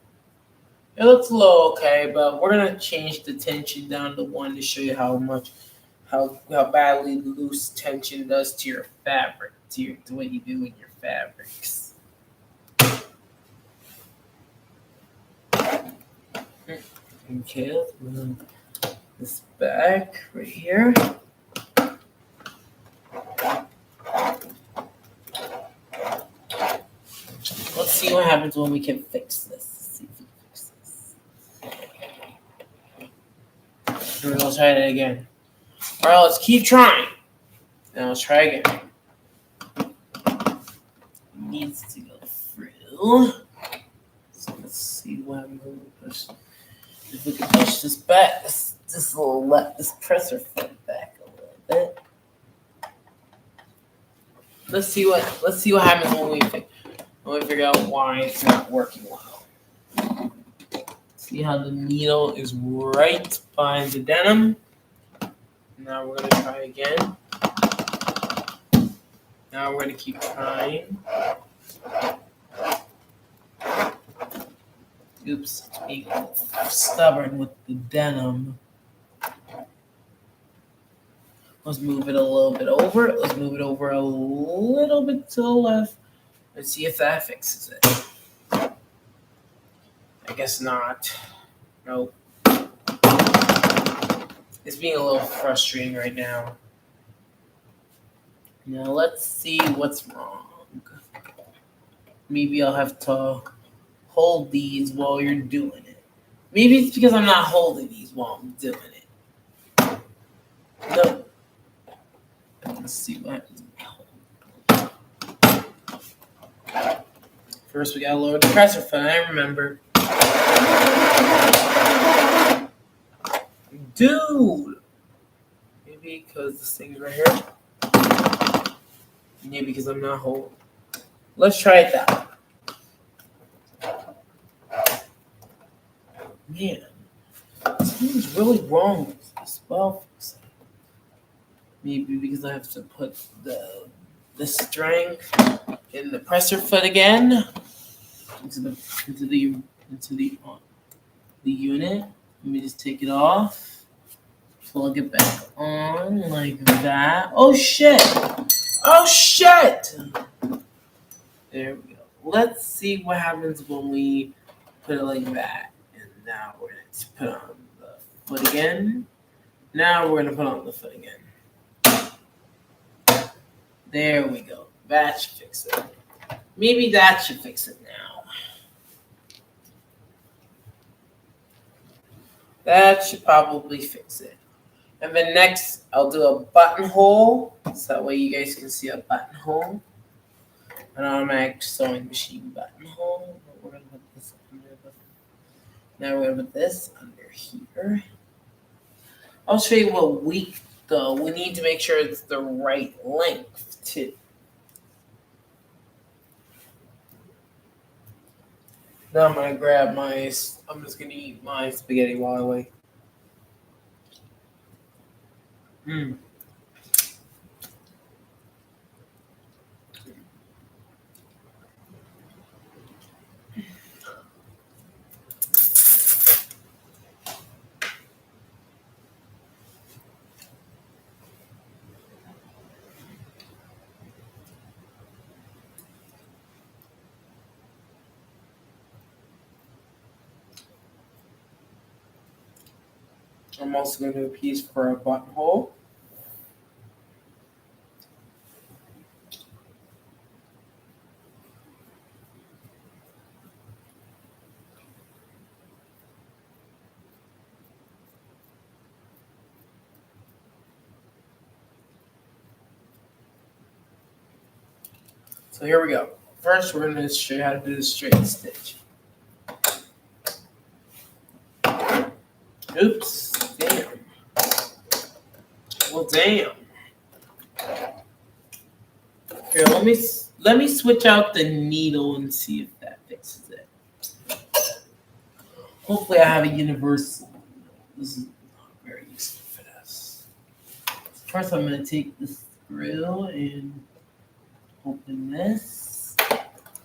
It looks a little okay, but we're gonna change the tension down to 1 to show you how badly loose tension does to your fabric, to what you do in your fabrics. Okay, let's move this back right here. Let's see what happens when we can fix this. Let's see if we can fix this. We're gonna try it again. All right, let's keep trying. Now let's try again. It needs to go through. So let's see what I'm going to push. If we can push this back, this presser foot back a little bit. Let's see what happens when we figure out why it's not working well. See how the needle is right behind the denim. Now we're going to try again. Now we're going to keep trying. Oops, it's being stubborn with the denim. Let's move it a little bit over. Let's move it over a little bit to the left. Let's see if that fixes it. I guess not. Nope. It's being a little frustrating right now. Now let's see what's wrong. Maybe I'll have to hold these while you're doing it. Maybe it's because I'm not holding these while I'm doing it. No. Let's see what happens. First, we gotta lower the presser foot. I remember. Dude! Maybe maybe because this thing's right here. Maybe because I'm not holding. Let's try it that way. Man, something's really wrong with this. Well, maybe because I have to put the strength in the presser foot again into the unit. Let me just take it off, plug it back on like that. Oh shit! Oh shit! There we go. Let's see what happens when we put it like that. And now we're going to put on the foot again. Now we're going to put on the foot again. There we go. That should fix it. Maybe that should fix it now. That should probably fix it. And then next, I'll do a buttonhole. So that way you guys can see a buttonhole. An automatic sewing machine buttonhole. We're going to put this under now we're going to put this under here. I'll show you what we need to make sure it's the right length too. Now I'm going to grab I'm just going to eat my spaghetti while I wait. I'm also going to do a piece for a buttonhole. So here we go. First, we're going to show you how to do the straight stitch. Oops, damn. Well, damn. Here, let me switch out the needle and see if that fixes it. Hopefully, I have a universal. This is not very useful for this. First, I'm going to take the screw and open this,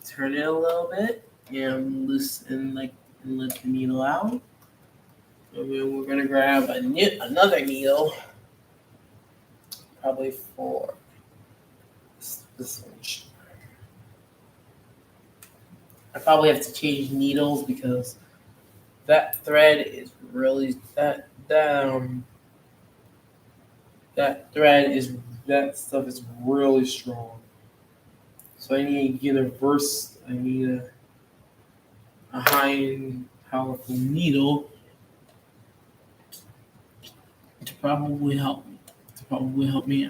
turn it a little bit, and loosen and let the needle out. And then we're going to grab another needle, probably for this one. I probably have to change needles because that thread is really that stuff is really strong. So I need a high and powerful needle to probably help me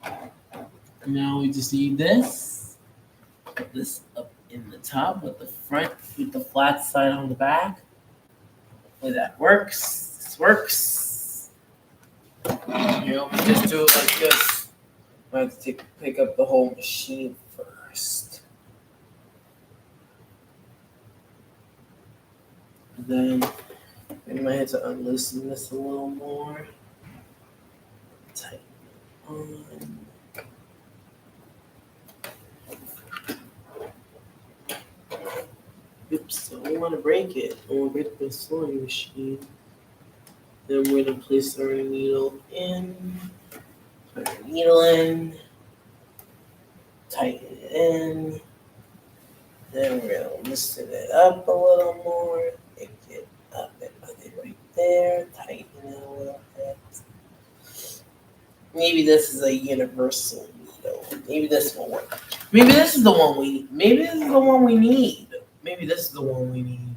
out. Now we just need this. Put this up in the top with the flat side on the back. Hopefully that works. This works. We just do it like this. I have to pick up the whole machine first. Then I might have to unloosen this a little more. Tighten it on. Oops, I don't want to break it. I want to break the sewing machine. Then we're going to place our needle in. Put our needle in. Tighten it in. Then we're going to loosen it up a little more. Pick it up and put it right there. Tighten it a little bit. Maybe this is a universal needle. Maybe this will work. Maybe this is the one we need. Maybe this is the one we need. Maybe this is the one we need.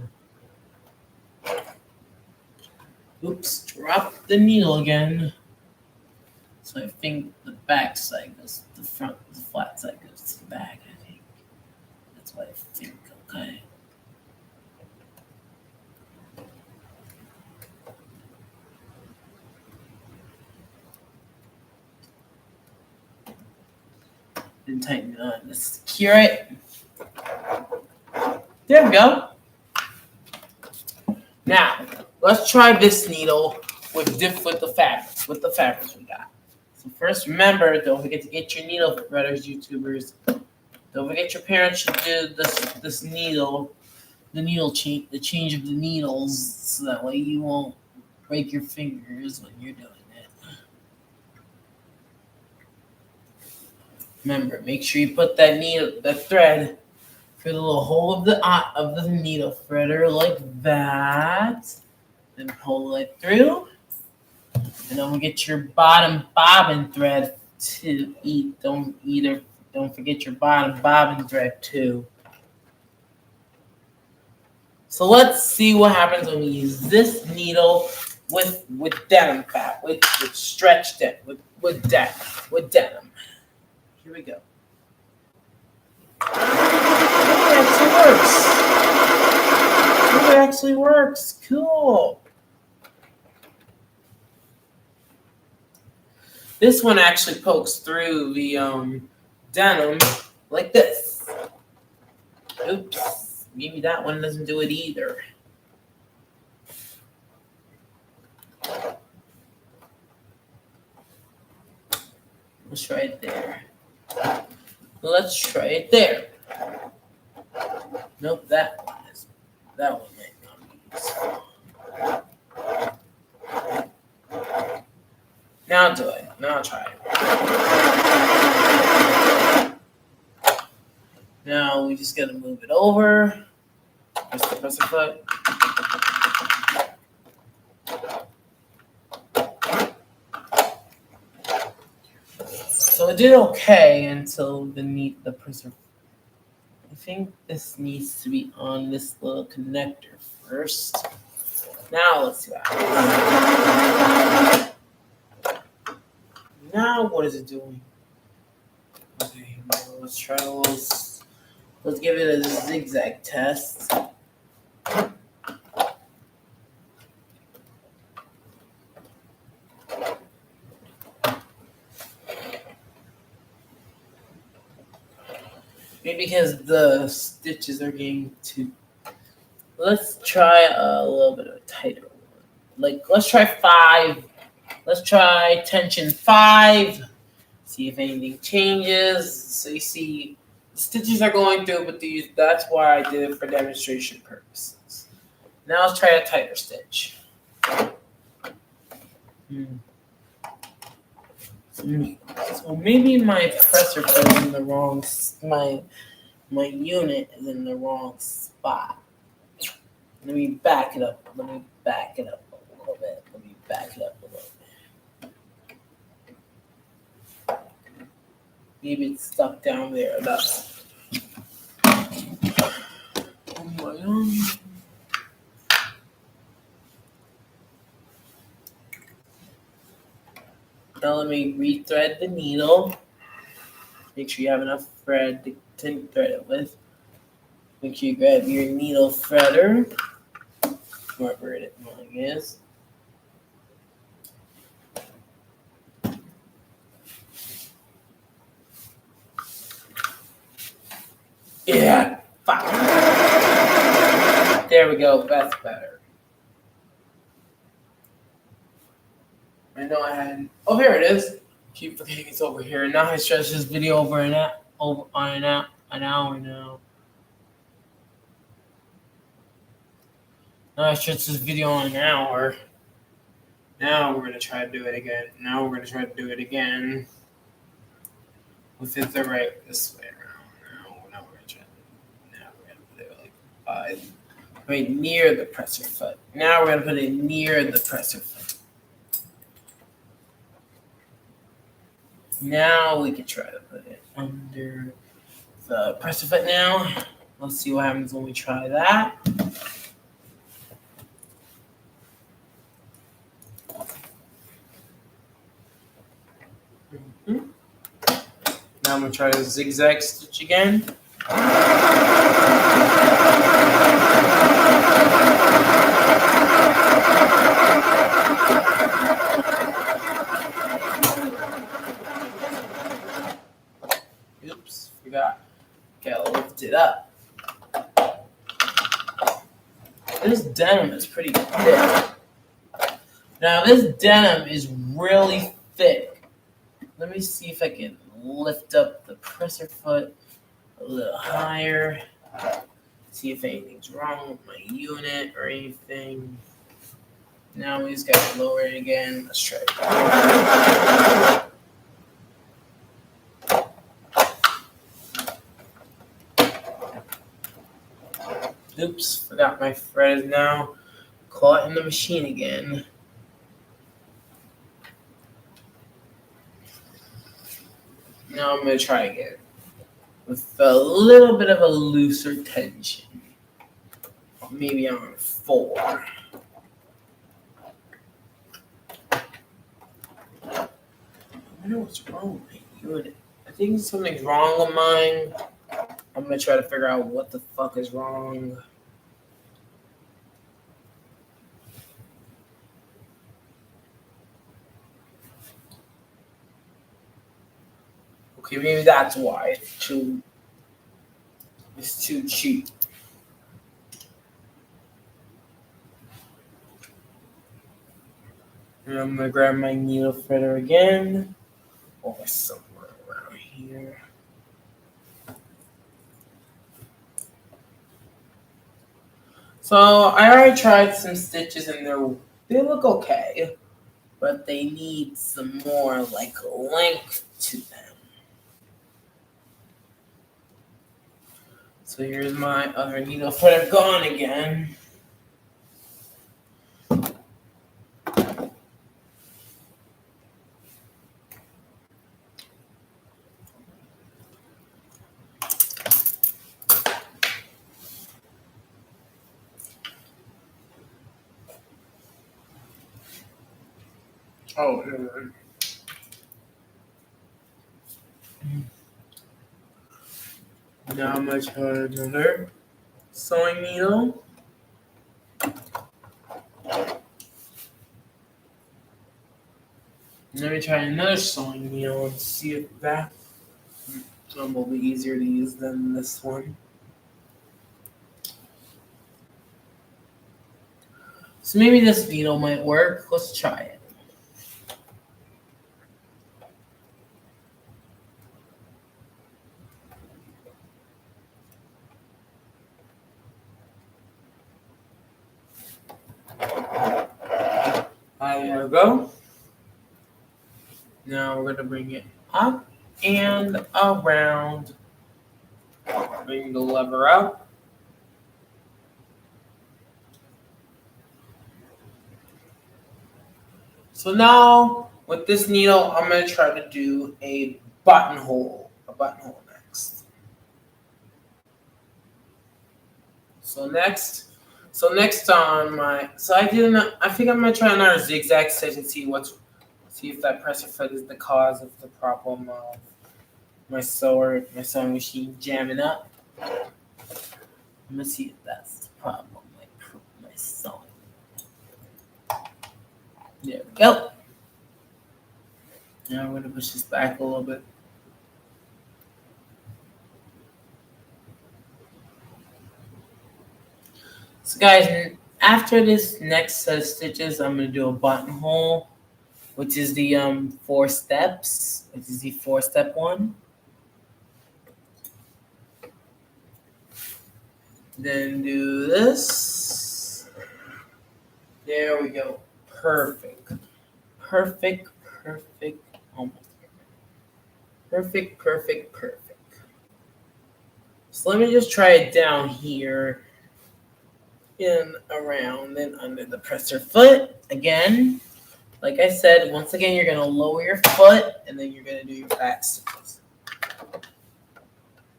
Oops, drop the needle again. So I think the back side goes to the front, the flat side goes to the back, I think. That's what I think, okay. and tighten it on to secure it. There we go. Now, let's try this needle with the fabrics we got. So first, remember, don't forget to get your needle threaders, YouTubers. Don't forget your parents should do this needle, the change of the needles, so that way you won't break your fingers when you're doing it. Remember, make sure you put that thread through the little hole of the needle threader like that. Then pull it through. And then we'll get your bottom bobbin thread to eat. Don't forget your bottom bobbin thread too. So let's see what happens when we use this needle with denim fat, with stretch denim, with denim. Here we go. It actually works. Cool. This one actually pokes through the denim like this. Oops. Maybe that one doesn't do it either. Let's try it there. Let's try it there. Nope, that one might not be useful. Now I'll do it. Now I'll try it. Now we just gotta move it over. Press the foot. So it did okay until the presser. I think this needs to be on this little connector first. Now let's see what happens. Now what is it doing? Okay, let's try let's give it a zigzag test. Maybe because the stitches are getting too. Let's try a little bit of a tighter one. Like, let's try 5. Let's try tension 5. See if anything changes. So you see, the stitches are going through, but that's why I did it for demonstration purposes. Now let's try a tighter stitch. So maybe my presser foot is in the wrong. My unit is in the wrong spot. Let me back it up. A little bit. Maybe it's stuck down there. That's. Now let me rethread the needle. Make sure you have enough thread to thread it with. Make sure you grab your needle threader, wherever it is. Yeah, fine. There we go. That's better. I know I had. Oh, here it is. Keep forgetting it's over here. Now I stretched this video over an hour now. Now I stretched this video on an hour. Now we're gonna try to do it again. With it the right this way around. Now we're gonna put it like 5. Right near the presser foot. Now we're gonna put it near the presser foot. Now we can try to put it under the presser foot now. Let's see what happens when we try that. Now I'm going to try to zigzag stitch again. Oops. This denim is pretty thick. Now this denim is really thick. Let me see if I can lift up the presser foot a little higher. See if anything's wrong with my unit or anything. Now we just gotta lower it again. Let's try it. Oops, forgot my thread is now caught in the machine again. Now I'm gonna try again with a little bit of a looser tension. Maybe on 4. I wonder what's wrong with my unit. I think something's wrong with mine. I'm gonna try to figure out what the fuck is wrong. Okay, maybe that's why it's too cheap. And I'm gonna grab my needle threader again, or somewhere around here. So I already tried some stitches and they look okay, but they need some more like length to them. So here's my other needle threader gone again. Oh, now I'm gonna try another sewing needle. Let me try another sewing needle and see if that one will be easier to use than this one. So maybe this needle might work. Let's try it. There we go. Now we're gonna bring it up and around. Bring the lever up. So now with this needle, I'm gonna try to do a buttonhole next. So next on I think I'm gonna try another zigzag stitch and see if that presser foot is the cause of the problem of my sewing machine jamming up. I'm gonna see if that's the problem. Like my sewing. There we go. Now I'm gonna push this back a little bit. So guys, after this next set of stitches, I'm gonna do a buttonhole, which is the 4 steps, which is the 4-step one. Then do this. There we go. Perfect. Perfect. Almost. Perfect. So let me just try it down here. In, around, and under the presser foot. Again, like I said, once again, you're going to lower your foot, and then you're going to do your back stitches.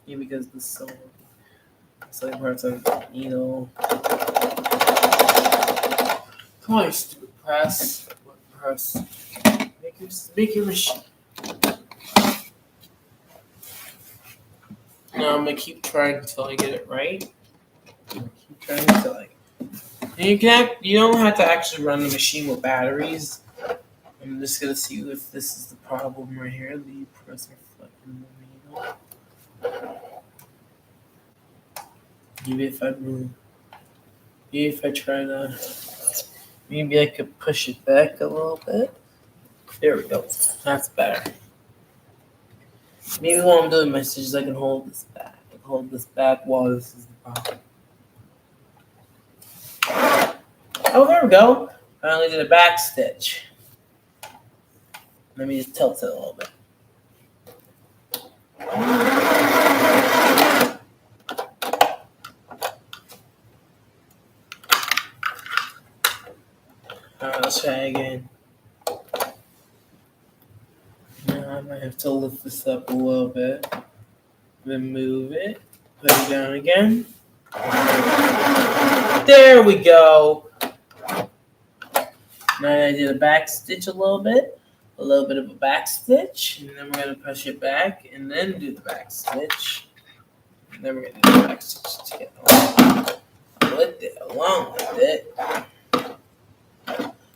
Yeah, because the sewing parts of the needle. Come on, you stupid press. Press. Make your machine. Now I'm going to keep trying until I get it right. Keep trying until I you don't have to actually run the machine with batteries. I'm just gonna see if this is the problem right here. The presser foot in the needle. Maybe if I move If I try to, maybe I could push it back a little bit. There we go. That's better. Maybe while I'm doing my stitches, I can hold this back. I can hold this back while this is the bottom. Oh, there we go. I only did a back stitch. Let me just tilt it a little bit. Alright, let's try again. Now I might have to lift this up a little bit. Then move it. Put it down again. There we go. Now I did a back stitch a little bit of a back stitch, and then we're going to push it back, and then do the back stitch. And then we're going to do the back stitch together. Along with it.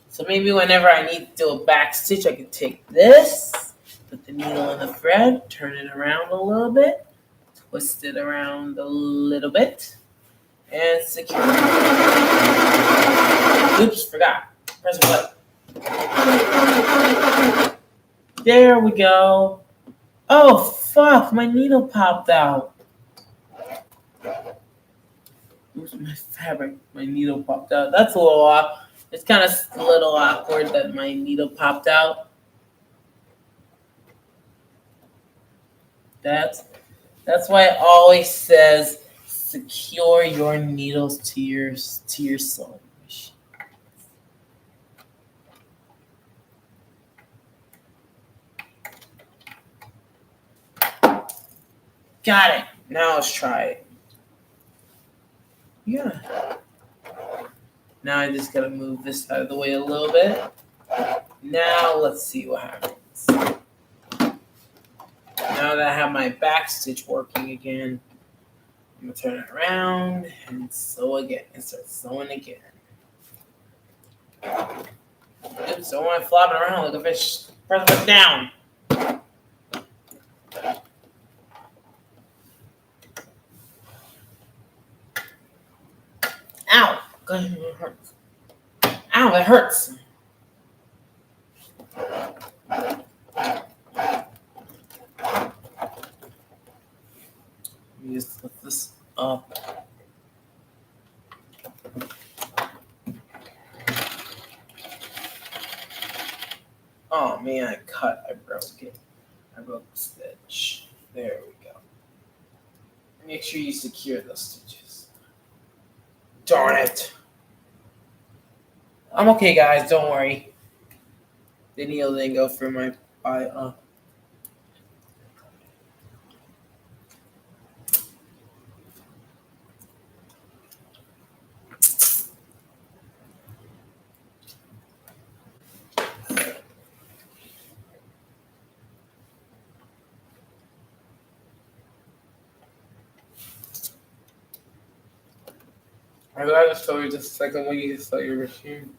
So maybe whenever I need to do a back stitch, I can take this, put the needle in the thread, turn it around a little bit, twist it around a little bit, and secure it. Oops, forgot. Press play. There we go. Oh, fuck, my needle popped out. Oops, my fabric, my needle popped out. That's a little off. It's kind of a little awkward that my needle popped out. That's why it always says secure your needles to your sewing machine. Got it. Now let's try it. Yeah. Now I just gotta move this out of the way a little bit. Now let's see what happens. Now that I have my back stitch working again, I'm gonna turn it around and sew again and start sewing again. Oops, don't want to flop it around like a fish. Press it down. Ow! God, it hurts. Ow, it hurts. Let me just lift this up. Oh man, I broke it. I broke the stitch. There we go. Make sure you secure those stitches. Darn it. I'm okay, guys. Don't worry. The needle didn't go through my eye. I gotta show you just a second when you start your machine.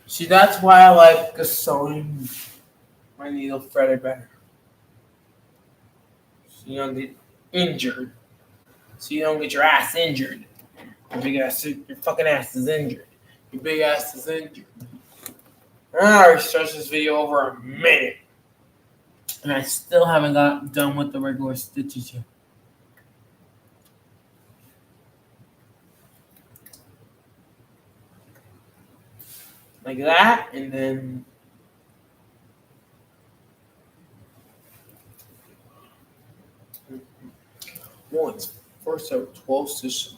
See, that's why I like sewing my needle threaded better. So you don't get injured. So you don't get your ass injured. Your fucking ass is injured. Your big ass is injured. I already stretched this video over a minute. And I still haven't got done with the regular stitches yet. Like that, and then once. First I 12 stitches.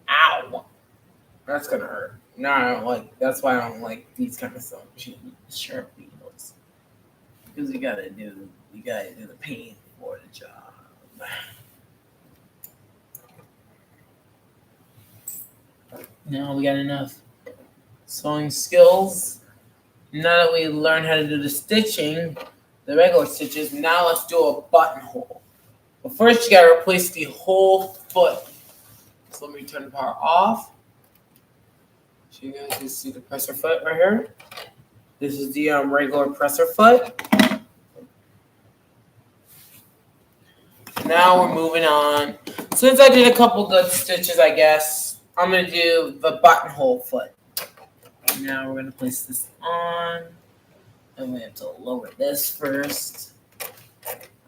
Ow! That's gonna hurt. No, I don't like. That's why I don't like these kind of sewing machines. Sharp needles, because you gotta do the pain for the job. Now we got enough sewing skills Now that we learned how to do the stitching, the regular stitches, now let's do a buttonhole. But first you gotta replace the whole foot. So let me turn the power off. So you guys can see the presser foot right here. This is the regular presser foot. Now we're moving on. Since I did a couple good stitches, I guess, I'm gonna do the buttonhole foot. Now we're gonna place this on. And we have to lower this first. I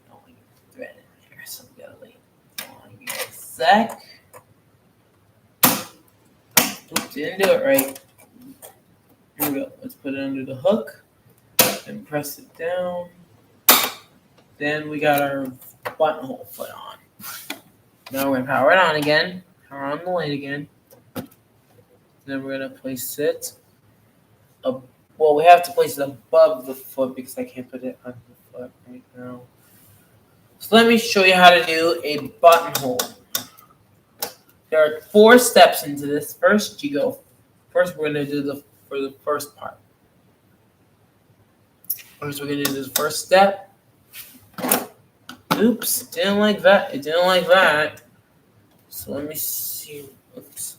don't want to thread in here, so we gotta wait a sec. Oops, didn't do it right. Here we go. Let's put it under the hook and press it down. Then we got our buttonhole foot on. Now we're gonna power it on again. Power on the light again. Then we're gonna place it up. Well, we have to place it above the foot because I can't put it on the foot right now. So let me show you how to do a buttonhole. There are 4 steps into this. First, we're gonna do for the first part. First, we're gonna do the first step. Oops, didn't like that. It didn't like that. So let me see. Oops.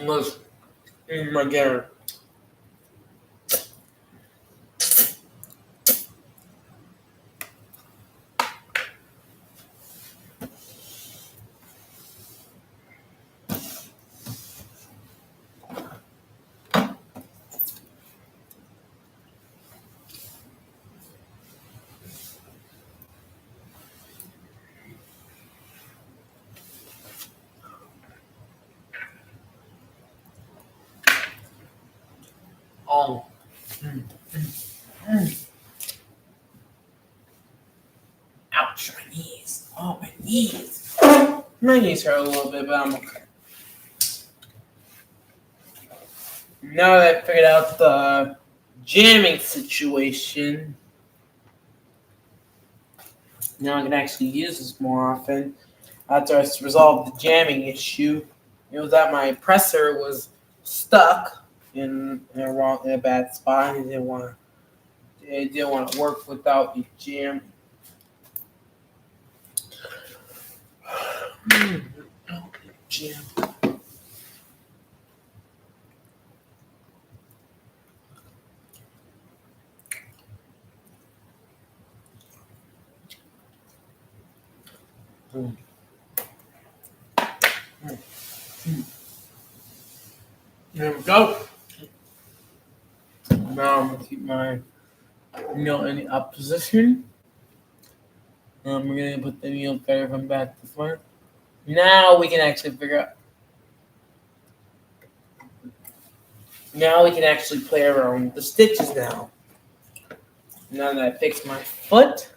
was my dinner. Oh. Mm, mm. Ouch, my knees. Oh, my knees. My knees hurt a little bit, but I'm okay. Now that I figured out the jamming situation, now I can actually use this more often. After I resolved the jamming issue, it was that my presser was stuck in a bad spot. It didn't want to work without the jam. Jam. There we go. Now I'm gonna keep my meal in the up position. We're gonna put the meal better from back to front. Now we can actually figure out. Now we can actually play around with the stitches now. Now that I fixed my foot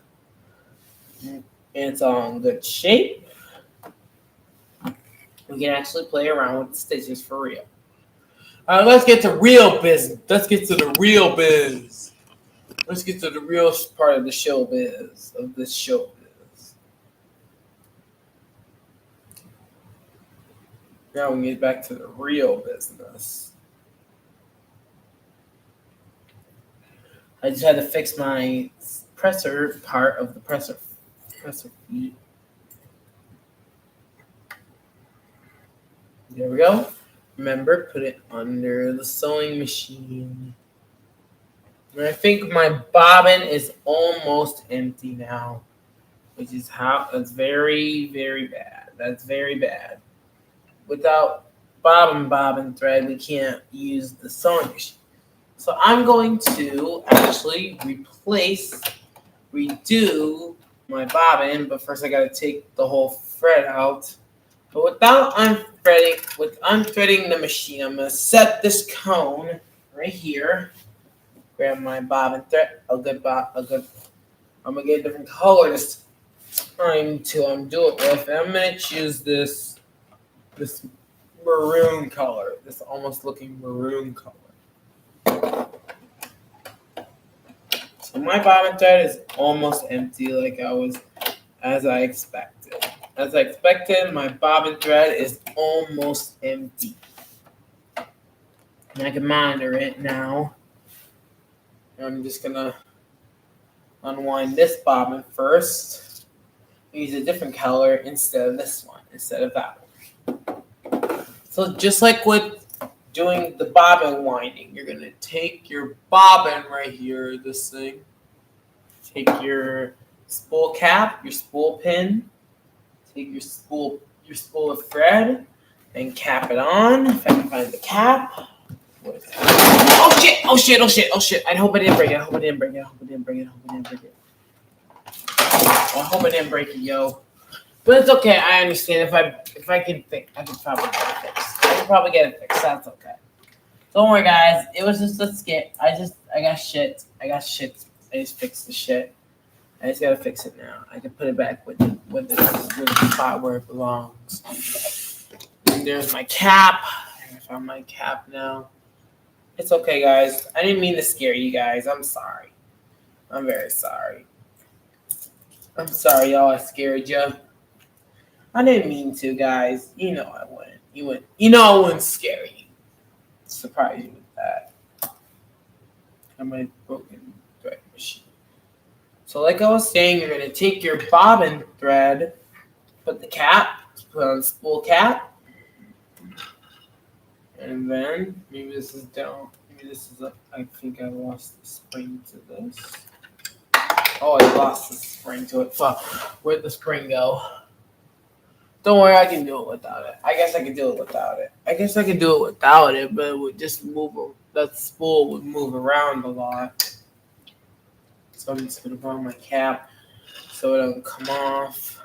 and it's all in good shape, we can actually play around with the stitches for real. All right, let's get to real business. Let's get to the real biz. Let's get to the real part of the show biz, of this show biz. Now we can get back to the real business. I just had to fix my presser part of the presser feet. There we go. Remember, put it under the sewing machine. And I think my bobbin is almost empty now, which is that's very, very bad. That's very bad. Without bobbin thread, we can't use the sewing machine. So I'm going to actually redo my bobbin, but first I gotta take the whole thread out. But without unthreading the machine, I'm gonna set this cone right here. Grab my bobbin thread, I'm gonna get a different color this time to undo it with. And I'm gonna choose this maroon color, this almost looking maroon color. So my bobbin thread is almost empty, as I expected. As I expected, my bobbin thread is almost empty. And I can monitor it now. I'm just gonna unwind this bobbin first. Use a different color instead of that one. So just like with doing the bobbin winding, you're gonna take your bobbin right here, this thing. Take your spool cap, your spool pin. Take your spool of thread, and cap it on. If I can find the cap. Oh shit! I hope I didn't break it. I hope I didn't break it, yo. But it's okay. I understand. If I can fix, I can probably get it fixed. That's okay. Don't worry, guys. It was just a skit. I got shit. I just fixed the shit. I just gotta fix it now. I can put it back with the spot where it belongs. And there's my cap. I found my cap now. It's okay, guys. I didn't mean to scare you guys. I'm sorry. I'm very sorry. I'm sorry, y'all. I scared you. I didn't mean to, guys. You know I wouldn't. I wouldn't scare you. Surprise you with that. I'm a broken thread machine. So like I was saying, you're going to take your bobbin thread, put on the spool cap, And then maybe this is down. Maybe this is up. I think I lost the spring to this. Oh, I lost the spring to it. Fuck. Where'd the spring go? Don't worry, I can do it without it. I guess I could do it without it. I guess I could do it without it, but it would just move. That spool would move around a lot. So I'm just gonna put on my cap so it doesn't come off.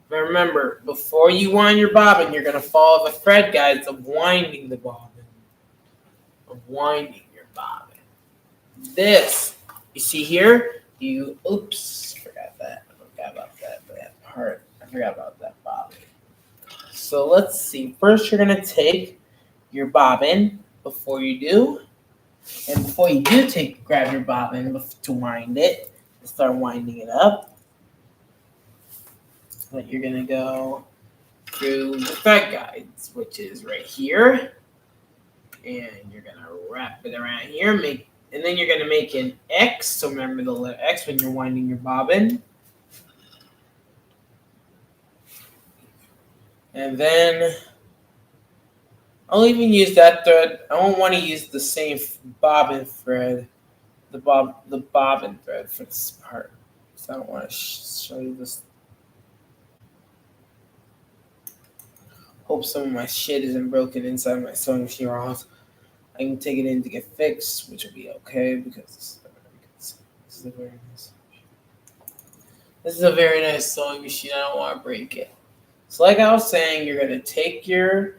But remember, before you wind your bobbin, you're gonna follow the thread guides of winding the bobbin. Of winding your bobbin. This, you see here, oops, forgot that. I forgot about that part. I forgot about that bobbin. So let's see. First, you're gonna take your bobbin before you do, and before you do grab your bobbin to wind it, and start winding it up. But you're gonna go through the thread guides, which is right here, and you're gonna wrap it around here, and then you're gonna make an X. So remember the letter X when you're winding your bobbin. And then I'll even use that thread. I won't want to use the same bobbin thread, the bobbin thread for this part. So I don't want to show you this. Hope some of my shit isn't broken inside my sewing machine, or else I can take it in to get fixed, which will be okay because this is a very nice. This is a very nice sewing machine. I don't want to break it. So, like I was saying, you're gonna take your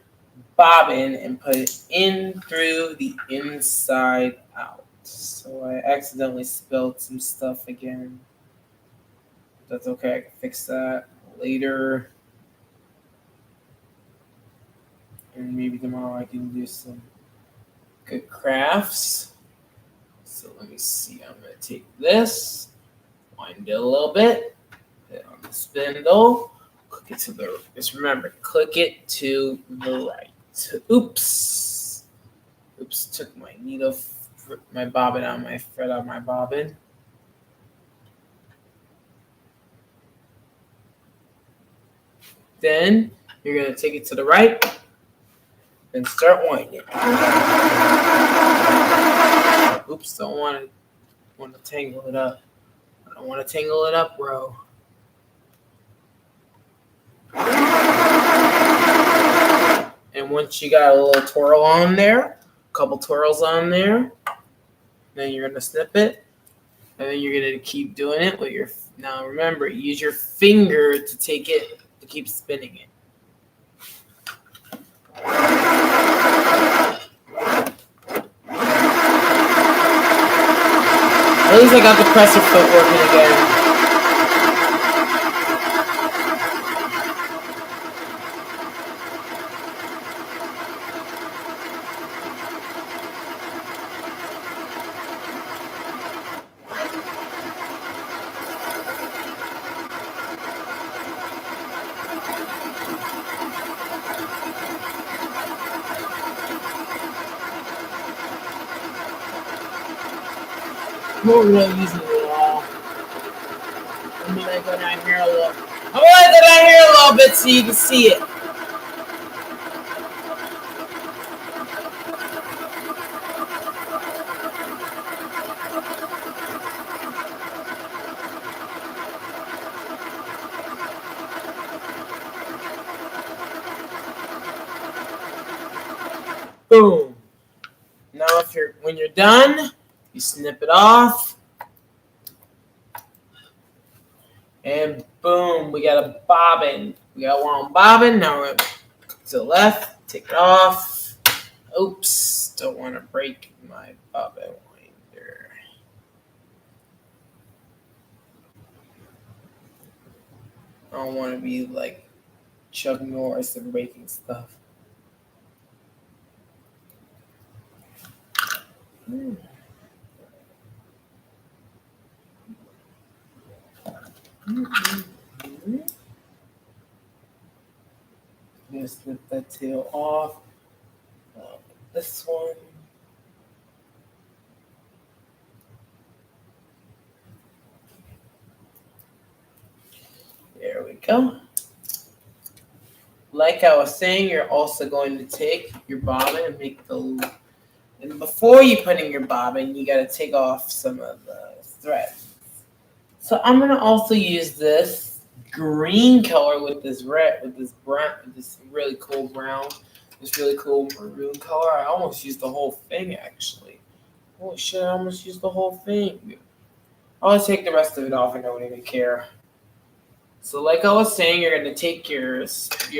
bobbin and put it in through the inside out. So I accidentally spilled some stuff again. That's okay. I can fix that later. And maybe tomorrow I can do some good crafts. So let me see. I'm going to take this, wind it a little bit, put it on the spindle, click it to the, just remember, click it to the right. Oops, took my needle, my bobbin out, my thread out of my bobbin. Then you're going to take it to the right and start winding. Oops, don't want to tangle it up. I don't want to tangle it up, bro. And once you got a little twirl on there, a couple twirls on there, then you're gonna snip it, and then you're gonna keep doing it with your. Now remember, use your finger to take it to keep spinning it. At least I got the presser foot working again. I'm not really using it at all. I'm gonna go down here a little. I'm gonna go down here a little bit so you can see it. Boom. Now when you're done, you snip it off. And boom, we got a bobbin. We got one bobbin. Now we're to the left, take it off. Oops, don't want to break my bobbin winder. I don't want to be like Chuck Norris and breaking stuff. Just snip that tail off. This one. There we go. like I was saying, you're also going to take your bobbin and make the. And before you put in your bobbin, you got to take off some of the thread. So I'm gonna also use this green color with this red, with this brown, with this really cool brown, this really cool maroon color. I almost used the whole thing actually. Holy shit! I almost used the whole thing. I'll take the rest of it off. I don't even care. So like I was saying, you're gonna take your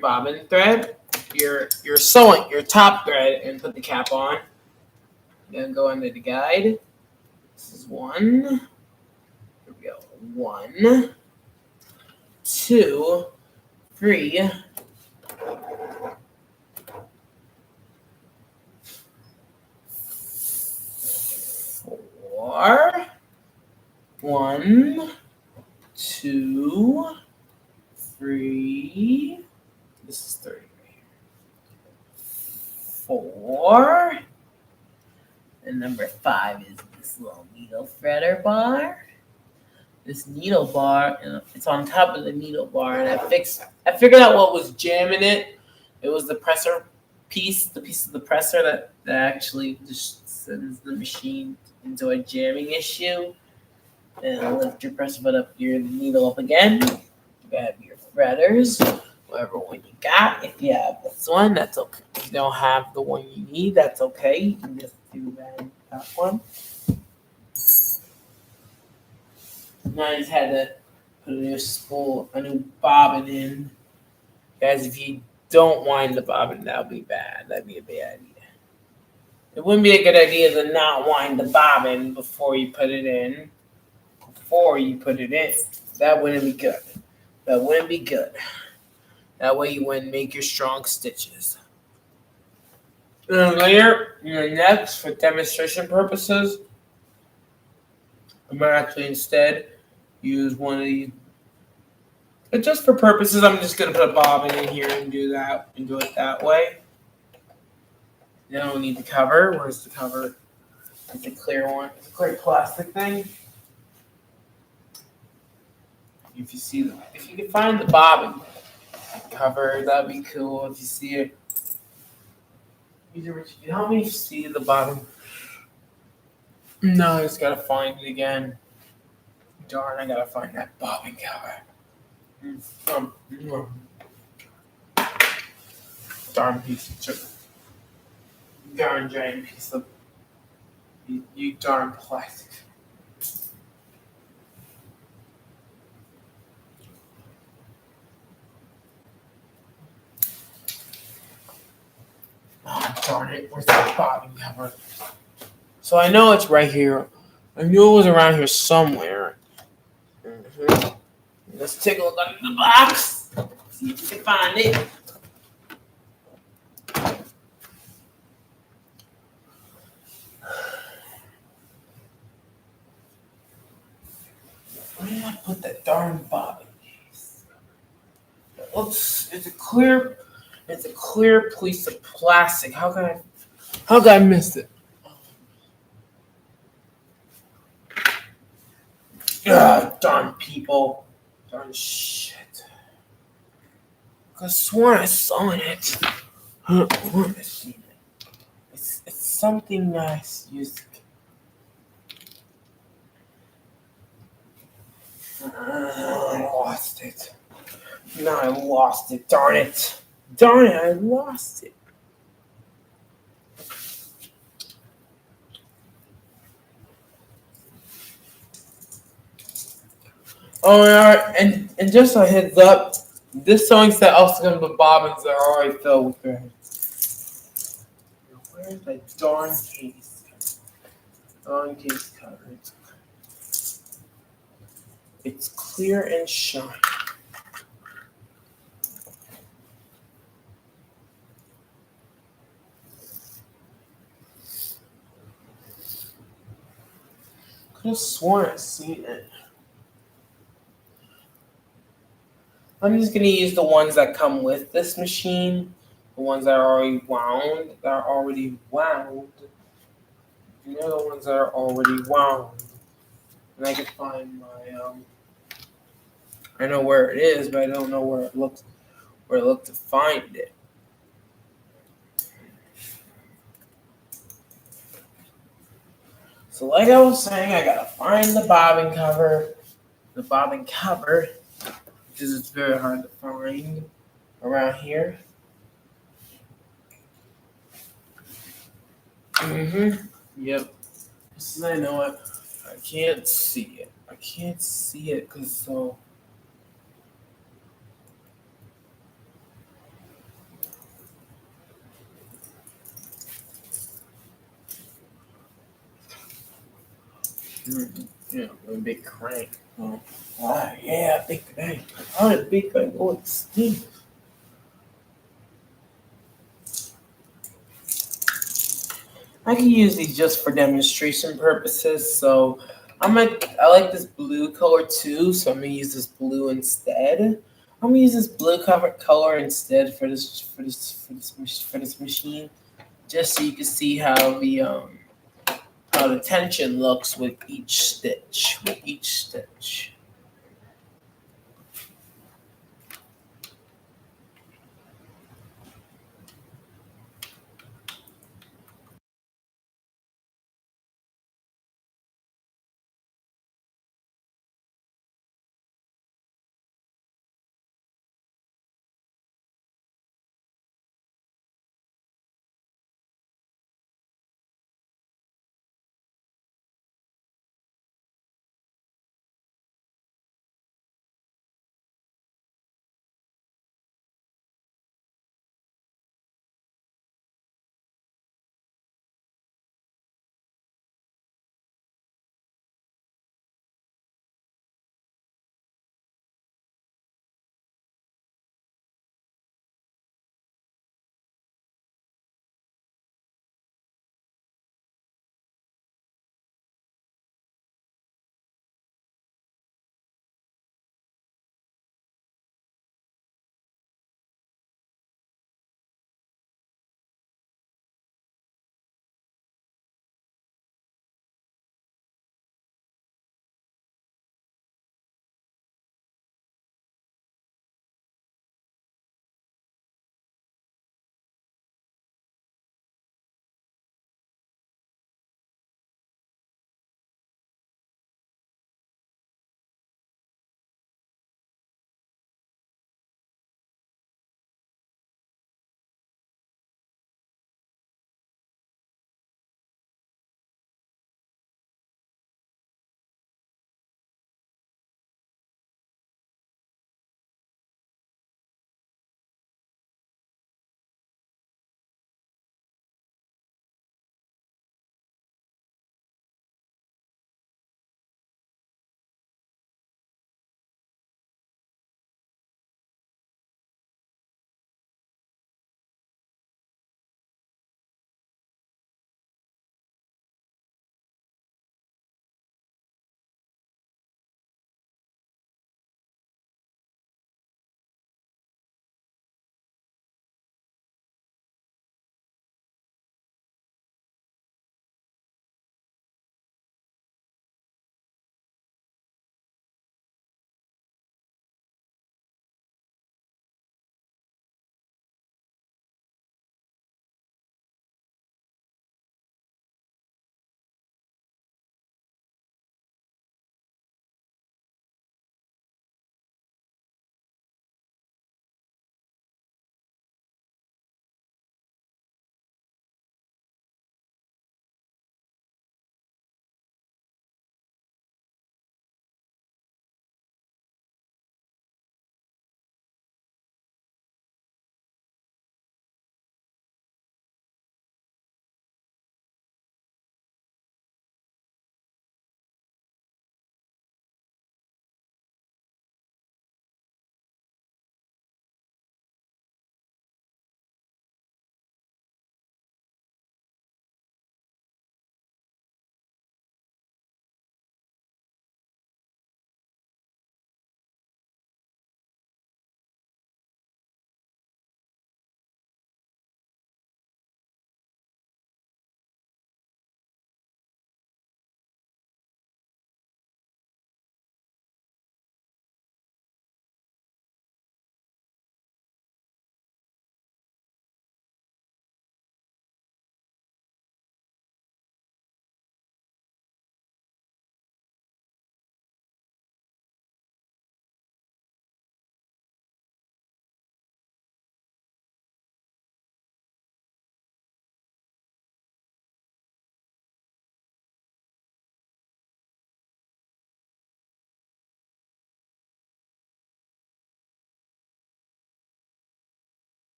bobbin thread, your sewing, your top thread, and put the cap on. You're gonna go under the guide. This is one. Here we go. 1, 2, 3, 4. 1, 2, 3. This is 30 right here. 4. And number 5 is this little needle threader bar. This needle bar, and it's on top of the needle bar, and I figured out what was jamming it. It was the presser piece, the piece of the presser that actually just sends the machine into a jamming issue. And lift your presser foot up, your needle up again. Grab your threaders, whatever one you got. If you have this one, that's okay. If you don't have the one you need, that's okay. You can just do that one. Now I just had to put a new spool, a new bobbin in. Guys, if you don't wind the bobbin, that would be bad. That'd be a bad idea. It wouldn't be a good idea to not wind the bobbin before you put it in. That wouldn't be good. That way you wouldn't make your strong stitches. And later, next, for demonstration purposes, I'm going to actually instead use one of these. But just for purposes, I'm just going to put a bobbin in here and do it that way. You don't need the cover. Where's the cover? It's a clear one. It's a clear plastic thing. If you can find the bobbin cover, that'd be cool. If you see it, help me see the bottom. No, I just gotta find it again. Darn, I gotta find that bobbin cover. Darn piece of sugar. Darn giant piece of you darn plastic. Oh, darn it. Where's that bobbin cover? So I know it's right here. I knew it was around here somewhere. Mm-hmm. Let's take a look under the box. See if we can find it. Where did I put that darn bobbin case? It's a clear piece of plastic. How could I miss it? Darn people. Darn shit. I could have sworn I saw it. Where have I seen it? It's something nice. I lost it. No, I lost it. Darn it. I lost it. Oh, yeah, and just a heads up, this sewing set also comes with bobbins that are already filled with thread. Where's that darn case? Darn case cover. It's clear and shiny. Could have sworn I've seen it. I'm just going to use the ones that come with this machine. The ones that are already wound. You know, the ones that are already wound. And I can find my, I know where it is, but I don't know where where to look to find it. So like I was saying, I gotta find the bobbin cover. The bobbin cover, because it's very hard to find around here. Yep. This is, I know it. I can't see it. I can't see it because so. Yeah, I'm a big crank. Oh, yeah, big crank. I'm a big crank. Oh, it's steam. I can use these just for demonstration purposes. So I like this blue color too, so I'm gonna use this blue instead. I'm gonna use this blue color instead for this machine, just so you can see how the tension looks with each stitch. With each stitch.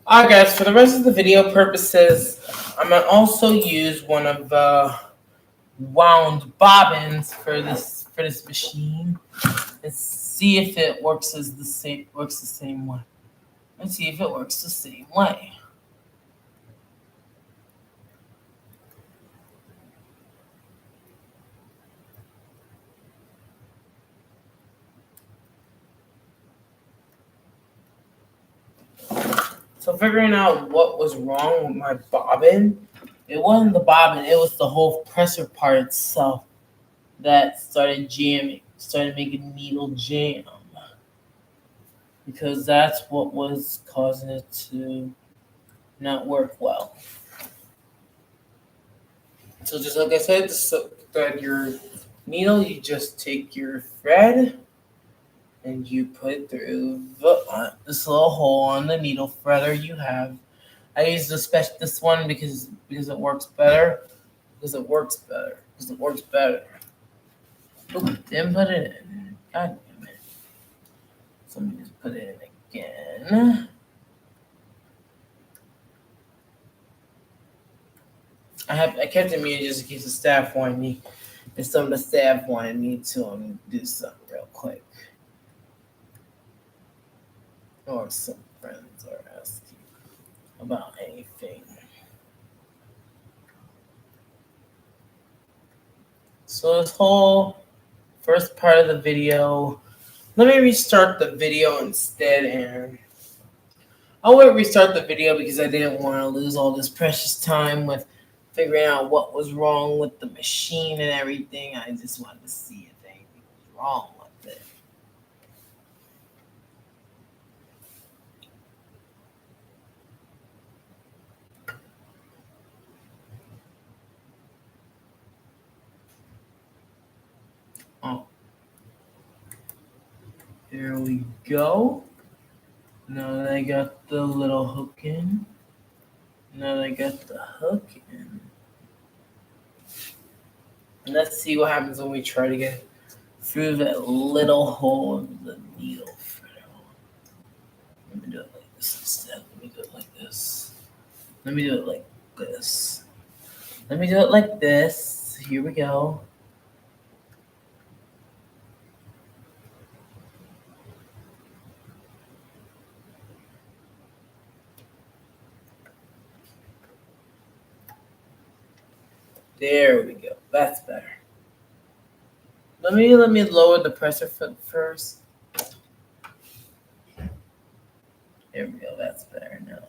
Alright guys, for the rest of the video purposes, I'm going to also use one of the wound bobbins for this machine and see if it works the same way. Let's see if it works the same way. So figuring out what was wrong with my bobbin, it wasn't the bobbin, it was the whole presser part itself that started jamming, started making needle jam. Because that's what was causing it to not work well. So just like I said, to thread your needle, you just take your thread and you put it through this little hole on the needle threader you have. I use this one because it works better. Because it works better. Oop, didn't put it in. God damn it. So let me just put it in again. I kept it muted just in case the staff wanted me. And some of the staff wanted me to do something real quick. Or some friends are asking about anything. So this whole first part of the video, let me restart the video instead, and I won't restart the video because I didn't want to lose all this precious time with figuring out what was wrong with the machine and everything. I just wanted to see if anything was wrong with it. Oh, here we go. Now that I got the little hook in. Now that I got the hook in. And let's see what happens when we try to get through that little hole in the needle. Let me do it like this instead. Let me do it like this. Let me do it like this. Let me do it like this. Here we go. There we go. That's better. Let me lower the presser foot first. There we go. That's better. Now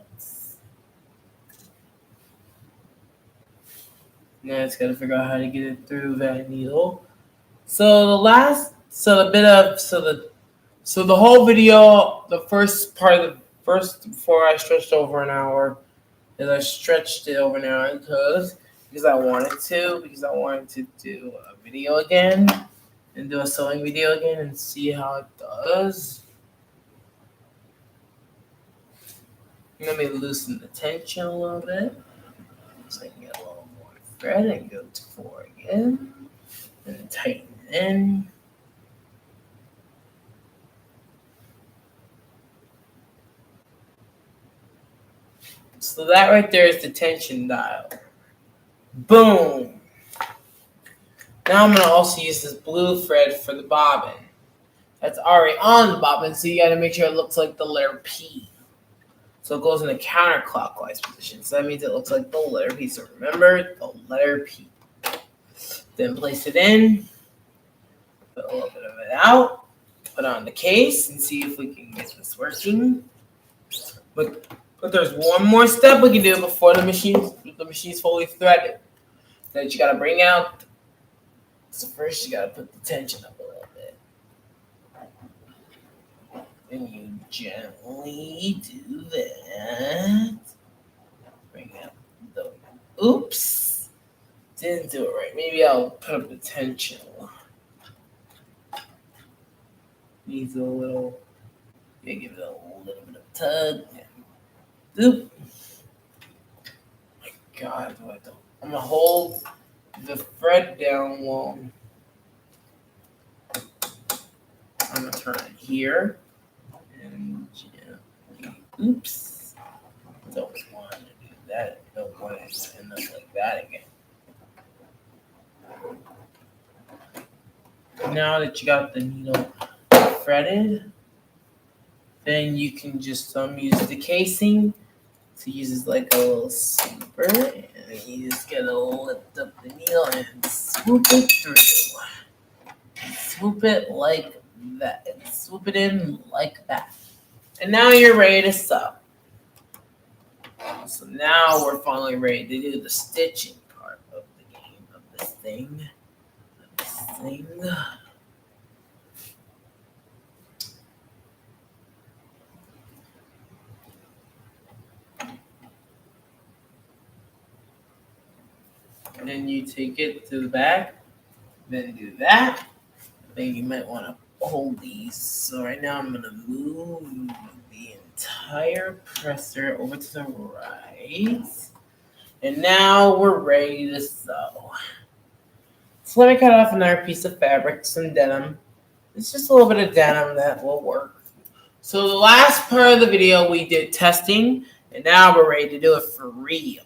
it's gotta figure out how to get it through that needle. So the whole video, the first part before I stretched over an hour, is I stretched it over an hour because I wanted to do a video again and do a sewing video again and see how it does. Let me loosen the tension a little bit so I can get a little more thread and go to 4 again and tighten in. So that right there is the tension dial. Boom! Now I'm going to also use this blue thread for the bobbin. That's already on the bobbin, so you got to make sure it looks like the letter P. So it goes in a counterclockwise position. So that means it looks like the letter P. So remember the letter P. Then place it in. Put a little bit of it out. Put on the case and see if we can get this working. But there's one more step we can do before the machine's fully threaded. That you gotta bring out. So first you gotta put the tension up a little bit. And you gently do that. Bring out the oops. Didn't do it right. Maybe I'll put up the tension. Needs a little, give it a little bit of tug. Oop. My God, I'm gonna hold the thread down while I'm gonna turn it here and oops. Don't want to do that. Don't want it to end up like that again. Now that you got the needle threaded, then you can just use the casing to use as like a little sweeper, and you just gotta lift up the needle and swoop it through. Swoop it like that, and swoop it in like that. And now you're ready to sew. So now we're finally ready to do the stitching part of the game, of this thing. And then you take it to the back, then do that. Then you might want to hold these. So right now I'm going to move the entire presser over to the right. And now we're ready to sew. So let me cut off another piece of fabric, some denim. It's just a little bit of denim that will work. So the last part of the video we did testing, and now we're ready to do it for real.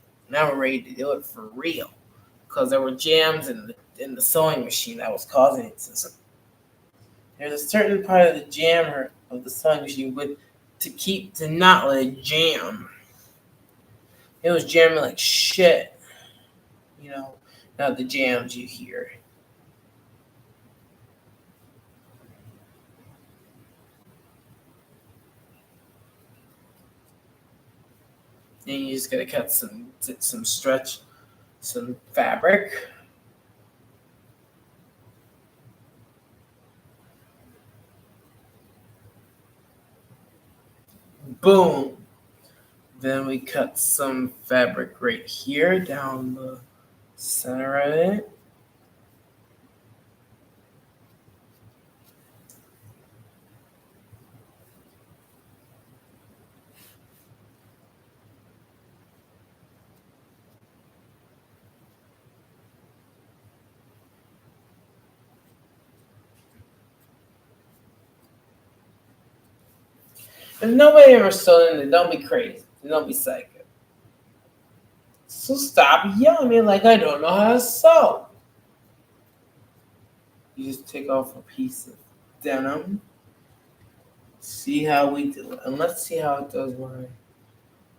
Because there were jams in the sewing machine that was causing it. There's a certain part of the jammer of the sewing machine to not let it jam. It was jamming like shit. Not the jams you hear. And you just gotta cut some fabric. Boom. Then we cut some fabric right here down the center of it. If nobody ever sewed in it, don't be crazy. Don't be psycho. So stop yelling at me like I don't know how to sew. You just take off a piece of denim. See how we do it. And let's see how it does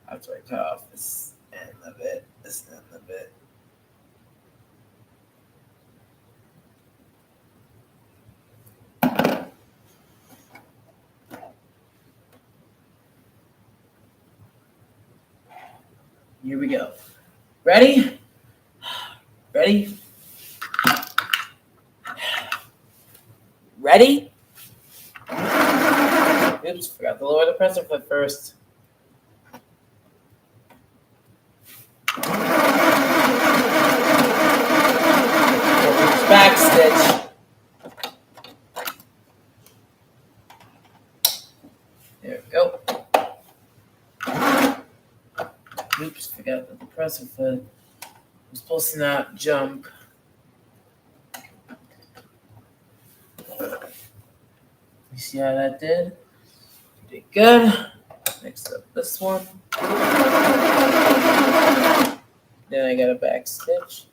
after I cut off this end of it. Here we go. Ready? Ready? Ready? Oops, forgot to lower the presser foot first. Back stitch. There we go. Oops, forgot that the presser foot was supposed to not jump. You see how that did? Did good. Next up, this one. Then I got a back stitch.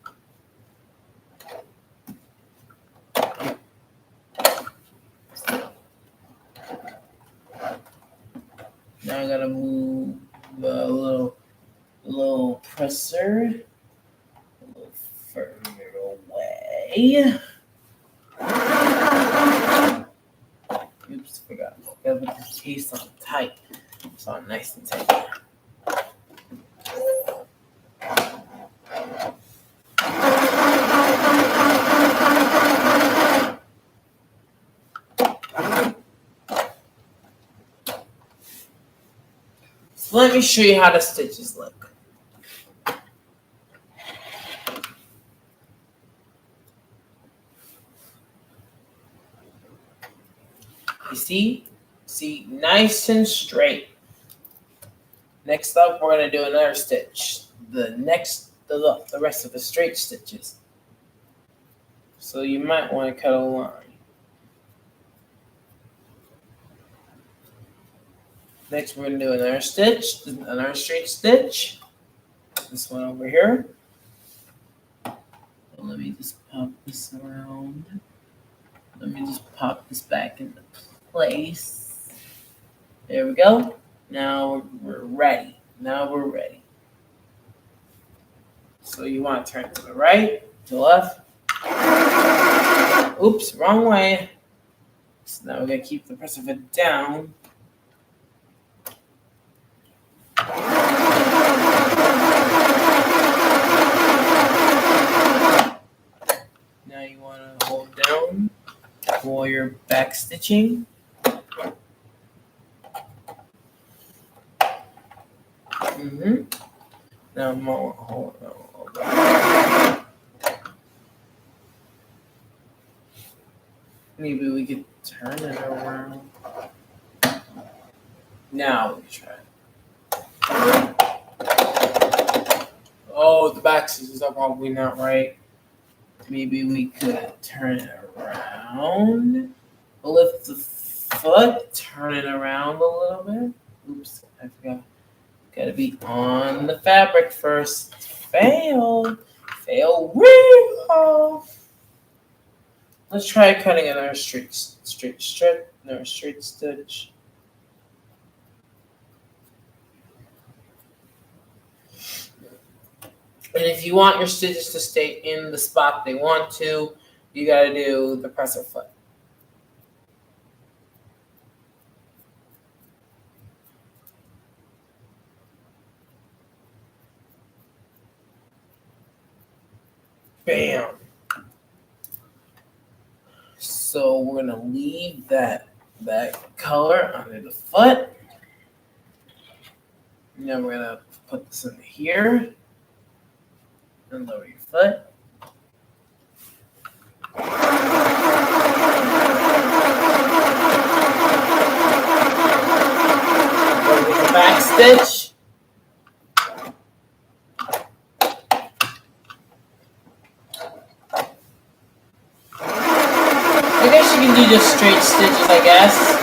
Now I gotta move a little presser a little further away. Oops, forgot. Gotta put the case on tight. So I'm nice and tight. So let me show you how the stitches look. You see? See, nice and straight. Next up, we're going to do another stitch. The rest of the straight stitches. So you might want to cut a line. Next, we're going to do another stitch, another straight stitch. This one over here. So let me just pop this around. Let me just pop this back into place. There we go. Now we're ready. Now we're ready. So you want to turn to the right, to the left. Oops, wrong way. So now we're going to keep the press of it down. Now you want to hold down for your back stitching. Now more, hold on. Maybe we could turn it around. Now we try. Oh, the back stitches are probably not right. Maybe we could turn it around. Lift the foot, turn it around a little bit. Oops, I forgot. Gotta be on the fabric first. Fail. Woo! Let's try cutting another straight strip, another straight stitch. And if you want your stitches to stay in the spot they want to, you gotta do the presser foot. Bam. So we're gonna leave that color under the foot. Now we're gonna put this in here and lower your foot. Go with the back stitch. I guess you can do just straight stitches, I guess.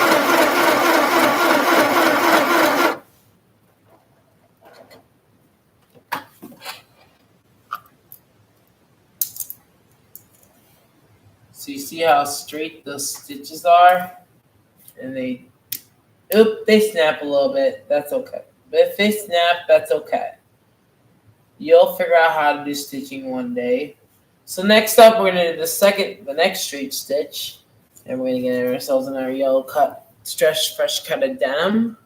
So you see how straight those stitches are? And they snap a little bit. That's okay. But if they snap, that's okay. You'll figure out how to do stitching one day. So next up, we're gonna do the next straight stitch, and we're gonna get ourselves another yellow cut, stretch fresh cut of denim.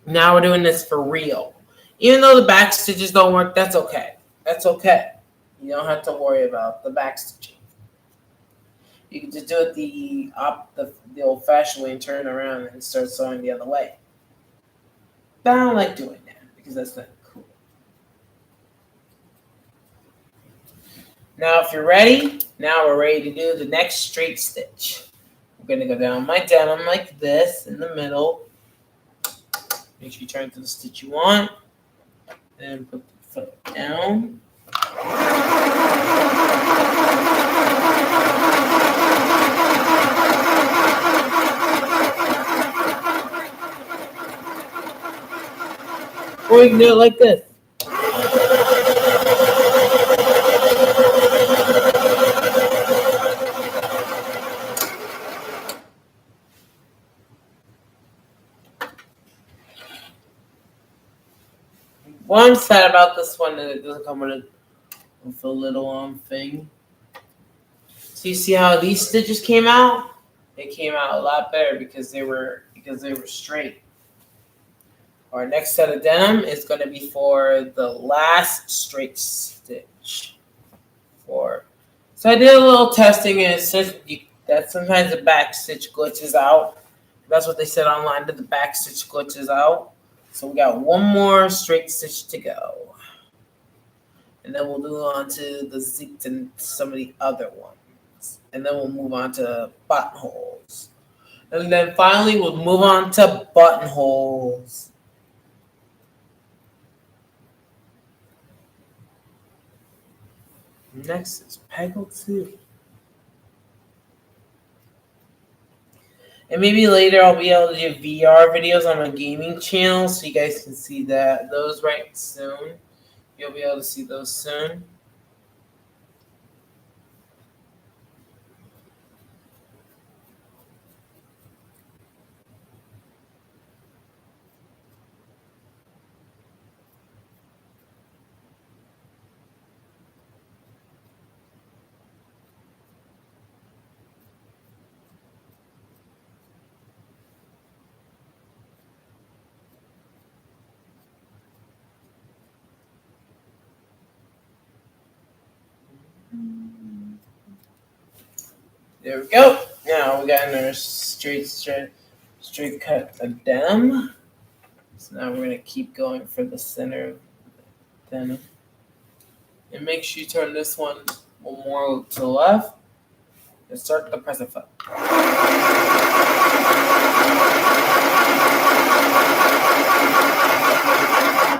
Now we're doing this for real. Even though the back stitches don't work, that's okay. That's okay. You don't have to worry about the back stitching. You can just do it the old-fashioned way and turn around and start sewing the other way. But I don't like doing that because that's not cool. Now if you're ready, now we're ready to do the next straight stitch. We're going to go down my denim like this in the middle. Make sure you turn to the stitch you want. Then put the foot down. Or you can do it like this. One sad about this one is it doesn't come with a little thing. So you see how these stitches came out? They came out a lot better because they were straight. Our next set of denim is going to be for the last straight stitch. So I did a little testing, and it says that sometimes the back stitch glitches out. That's what they said online, that the back stitch glitches out. So we got one more straight stitch to go. And then we'll move on to the zip and some of the other ones. And then we'll move on to buttonholes. And then finally we'll move on to buttonholes. Next is peggle 2. And maybe later I'll be able to do VR videos on my gaming channel so you guys can see those right soon. You'll be able to see those soon. There we go. Now we got another straight cut of denim. So now we're going to keep going for the center of denim. And make sure you turn this one more to the left. And start the present foot.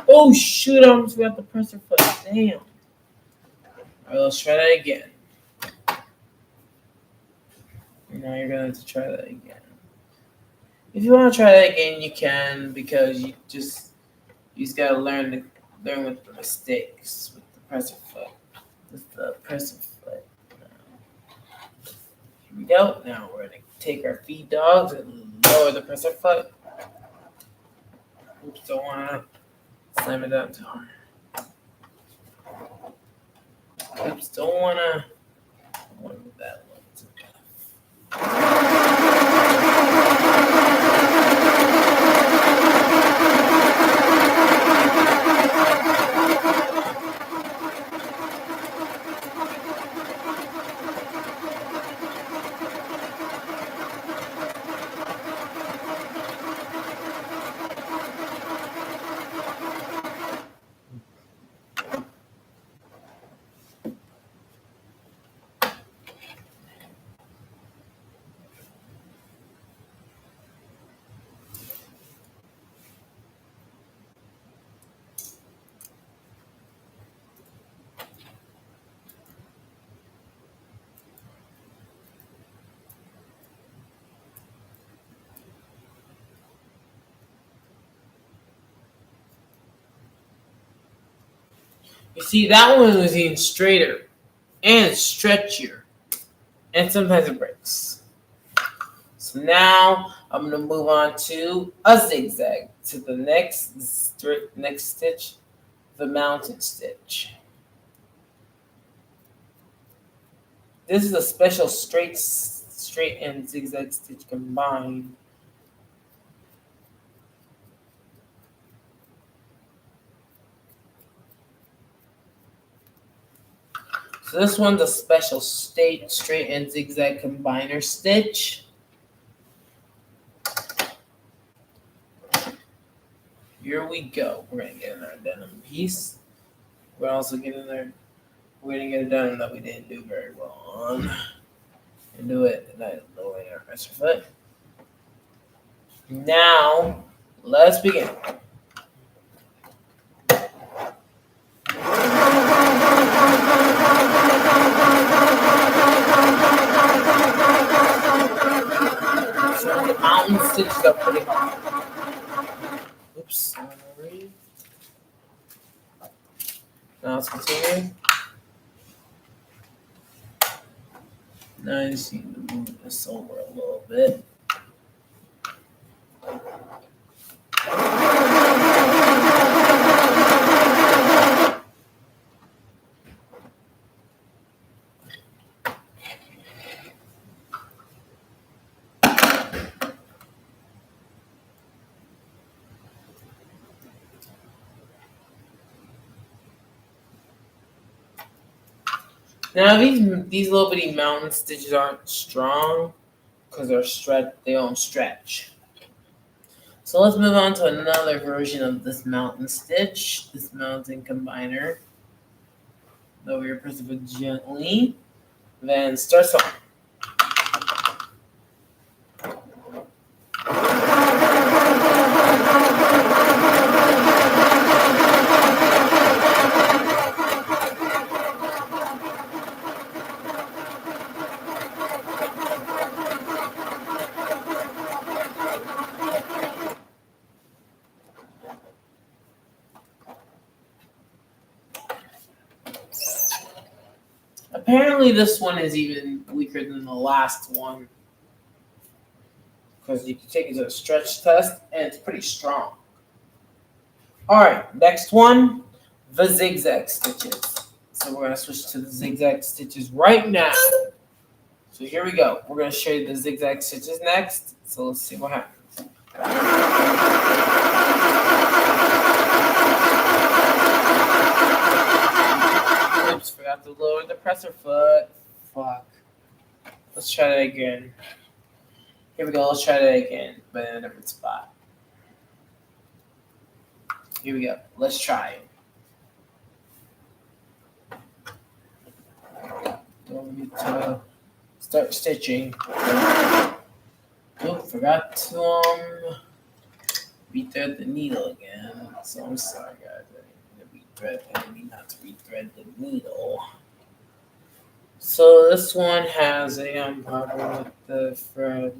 Oh shoot, I almost forgot the presser foot. Damn. Alright, let's try that again. Now you're gonna have to try that again. If you want to try that again, you can, because you just gotta learn with the mistakes with the presser foot. With the presser foot. Here we go. Now we're gonna take our feed dogs and lower the presser foot. Oops, don't wanna slam it down too hard. Oops, don't wanna move that one. You see, that one was even straighter and stretchier, and sometimes it breaks. So now I'm going to move on to a zigzag, to the next stitch, the mountain stitch. This is a special straight and zigzag stitch combined. So this one's a special straight and zigzag combiner stitch. Here we go. We're gonna get another denim piece. We're also getting there. We're gonna get a denim that we didn't do very well on, and do it lowering our presser foot. Now, let's begin. So the mountain stitches up pretty hard. Oops, sorry. Now let's continue. Now I just need to move this over a little bit. Now these little bitty mountain stitches aren't strong because they don't stretch. So let's move on to another version of this mountain stitch, this mountain combiner. Lower your presser foot gently, then start sewing. Apparently, this one is even weaker than the last one because you can take it to a stretch test and it's pretty strong. All right, next one, the zigzag stitches. So we're gonna switch to the zigzag stitches right now. So here we go. We're gonna show you the zigzag stitches next. So let's see what happens. Oops, forgot to lower the presser foot. Fuck. Let's try that again. Here we go, let's try that again, but in a different spot. Here we go, let's try it. Don't need to start stitching. Oh, forgot to rethread the needle again. So I'm sorry guys, I need not to rethread the needle. So this one has a problem with the thread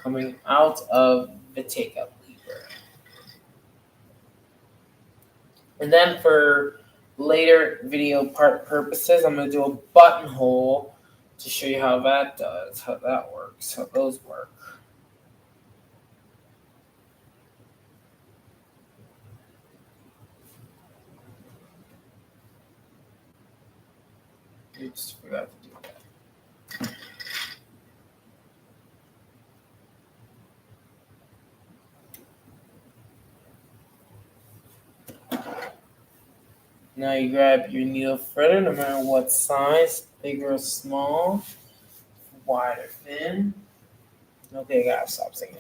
coming out of the take-up lever. And then for later video part purposes, I'm going to do a buttonhole to show you how that does, how that works, how those work. Oops, forgot to do that. Now you grab your needle threader, no matter what size, big or small, wide or thin. Okay, I gotta stop singing.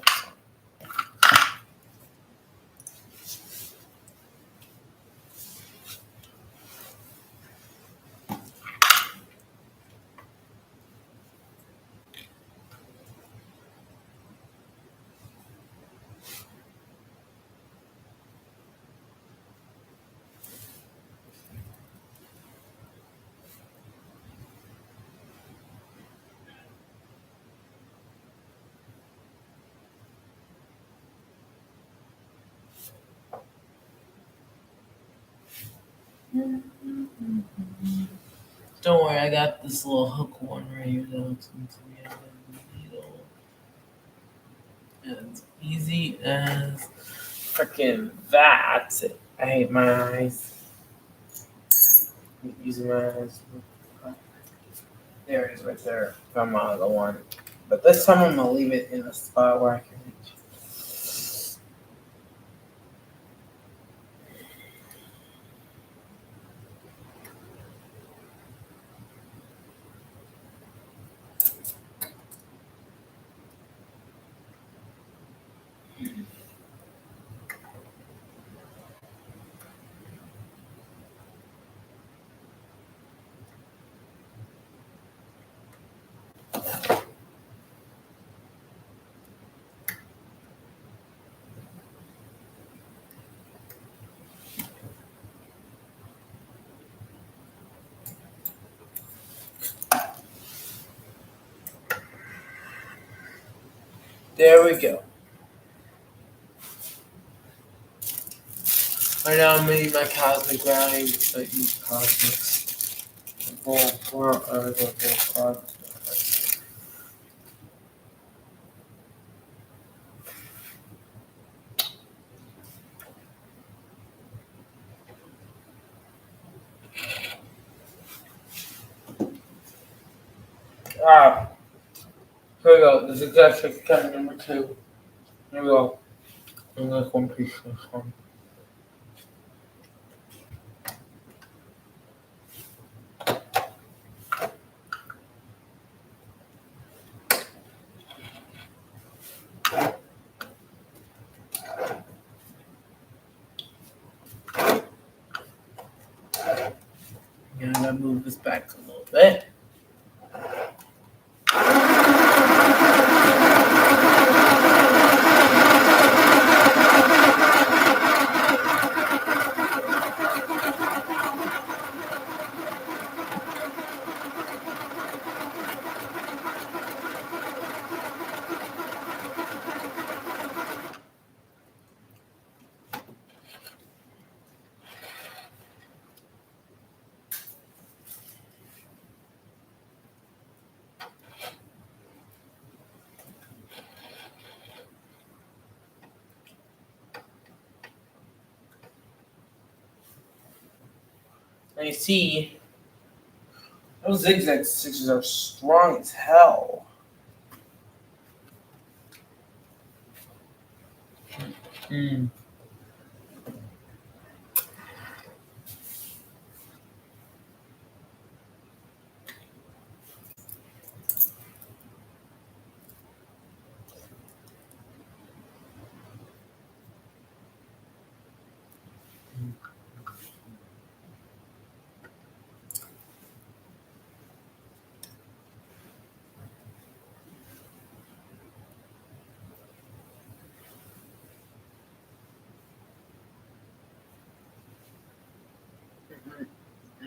Don't worry, I got this little hook one right here that hooks into the other needle. As easy as freaking that. I hate my eyes. Using my eyes. There it is right there. Come on, the one. But this time I'm gonna leave it in a spot where I can reach. There we go. Right now I'm making my cosmic grounding, so I use cosmics. The whole cosmic. Ah, here we go. This is exactly cut number 2. Here we go. I'm gonna complete this one. I'm gonna move this back a little bit. And you see, those zigzag stitches are strong as hell. Mm.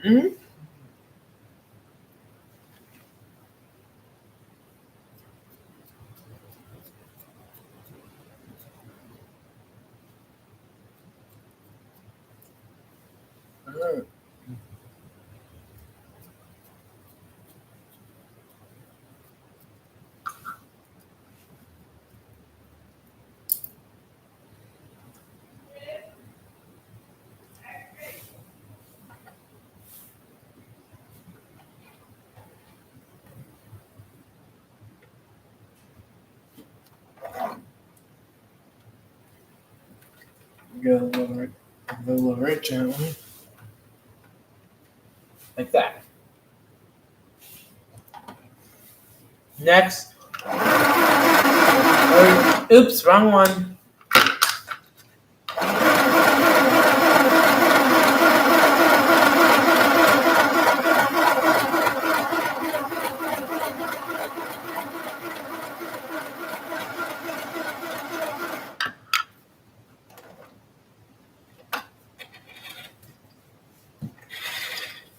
Mm. Mm. You gotta lower it gently, like that. Next. Oops, wrong one.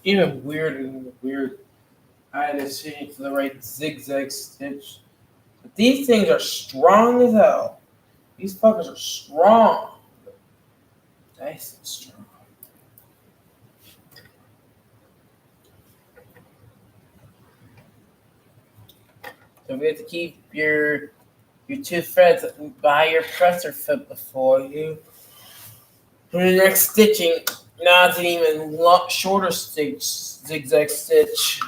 Even weird. I had to change to the right zigzag stitch. But these things are strong as hell. These fuckers are strong. Nice and strong. So we have to keep your two threads by your presser foot before you. For the next stitching, now it's an even shorter stitch, zigzag stitch.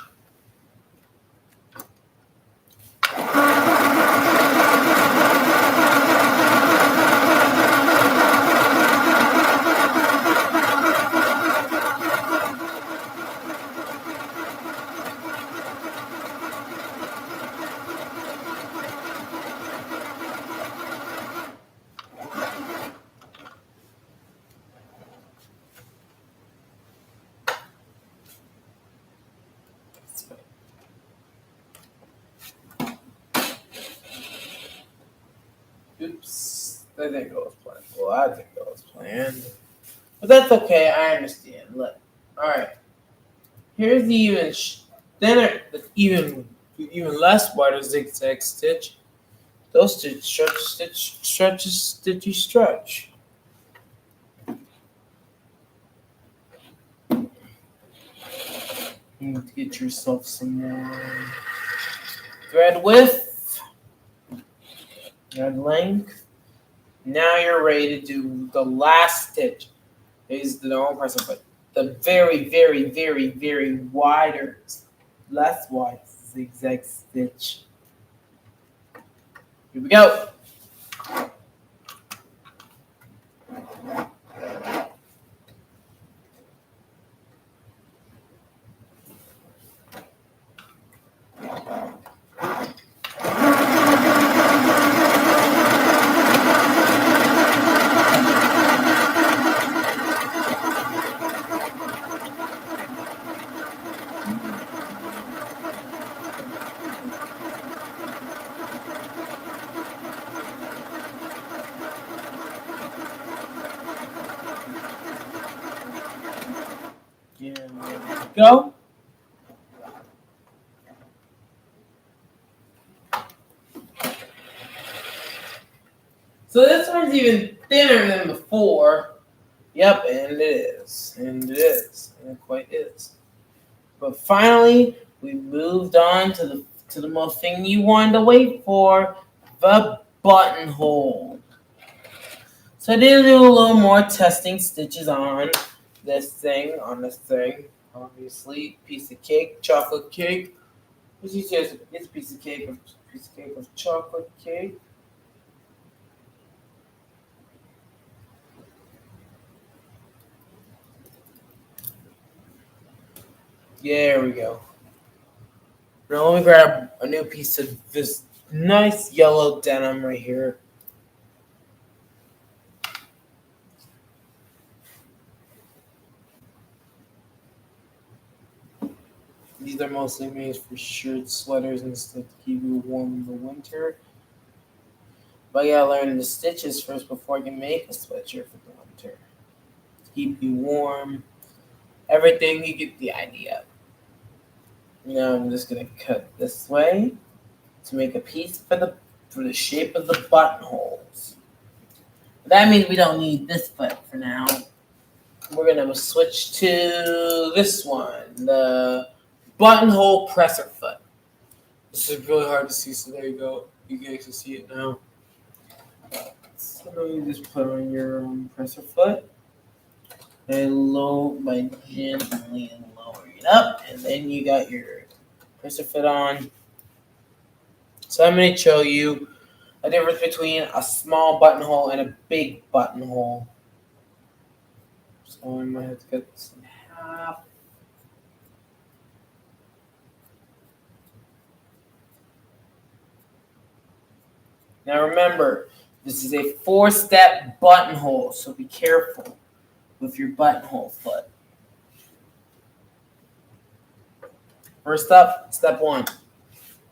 Oops, that didn't go as planned. Well, I didn't go as planned. But that's okay, I understand. Look. Alright. Here's the thinner, even less wider zigzag stitch. Those stitches, stitchy stretch. You need to get yourself some more thread width, thread length. Now you're ready to do the last stitch. Is the normal person, but the very wider, less wide zigzag stitch. Here we go. Go. So this one's even thinner than before. Yep, and it is. And it is. And it quite is. But finally, we moved on to the most thing you wanted to wait for, the buttonhole. So I did do a little more testing stitches on this thing on this thing. Obviously, piece of cake, chocolate cake. This is just it's a piece of cake of chocolate cake. There we go. Now let me grab a new piece of this nice yellow denim right here. These are mostly made for shirts, sweaters, and stuff to keep you warm in the winter. But you gotta learn the stitches first before you can make a sweatshirt for the winter. To keep you warm. Everything, you get the idea. Now I'm just gonna cut this way to make a piece for the shape of the buttonholes. That means we don't need this foot for now. We're gonna switch to this one, the buttonhole presser foot. This is really hard to see, so there you go. You can actually see it now. So you just put on your presser foot and by gently lowering it up, and then you got your presser foot on. So I'm going to show you a difference between a small buttonhole and a big buttonhole. So I might have to cut this in half. Now remember, this is a 4-step buttonhole, so be careful with your buttonhole foot. First up, step 1.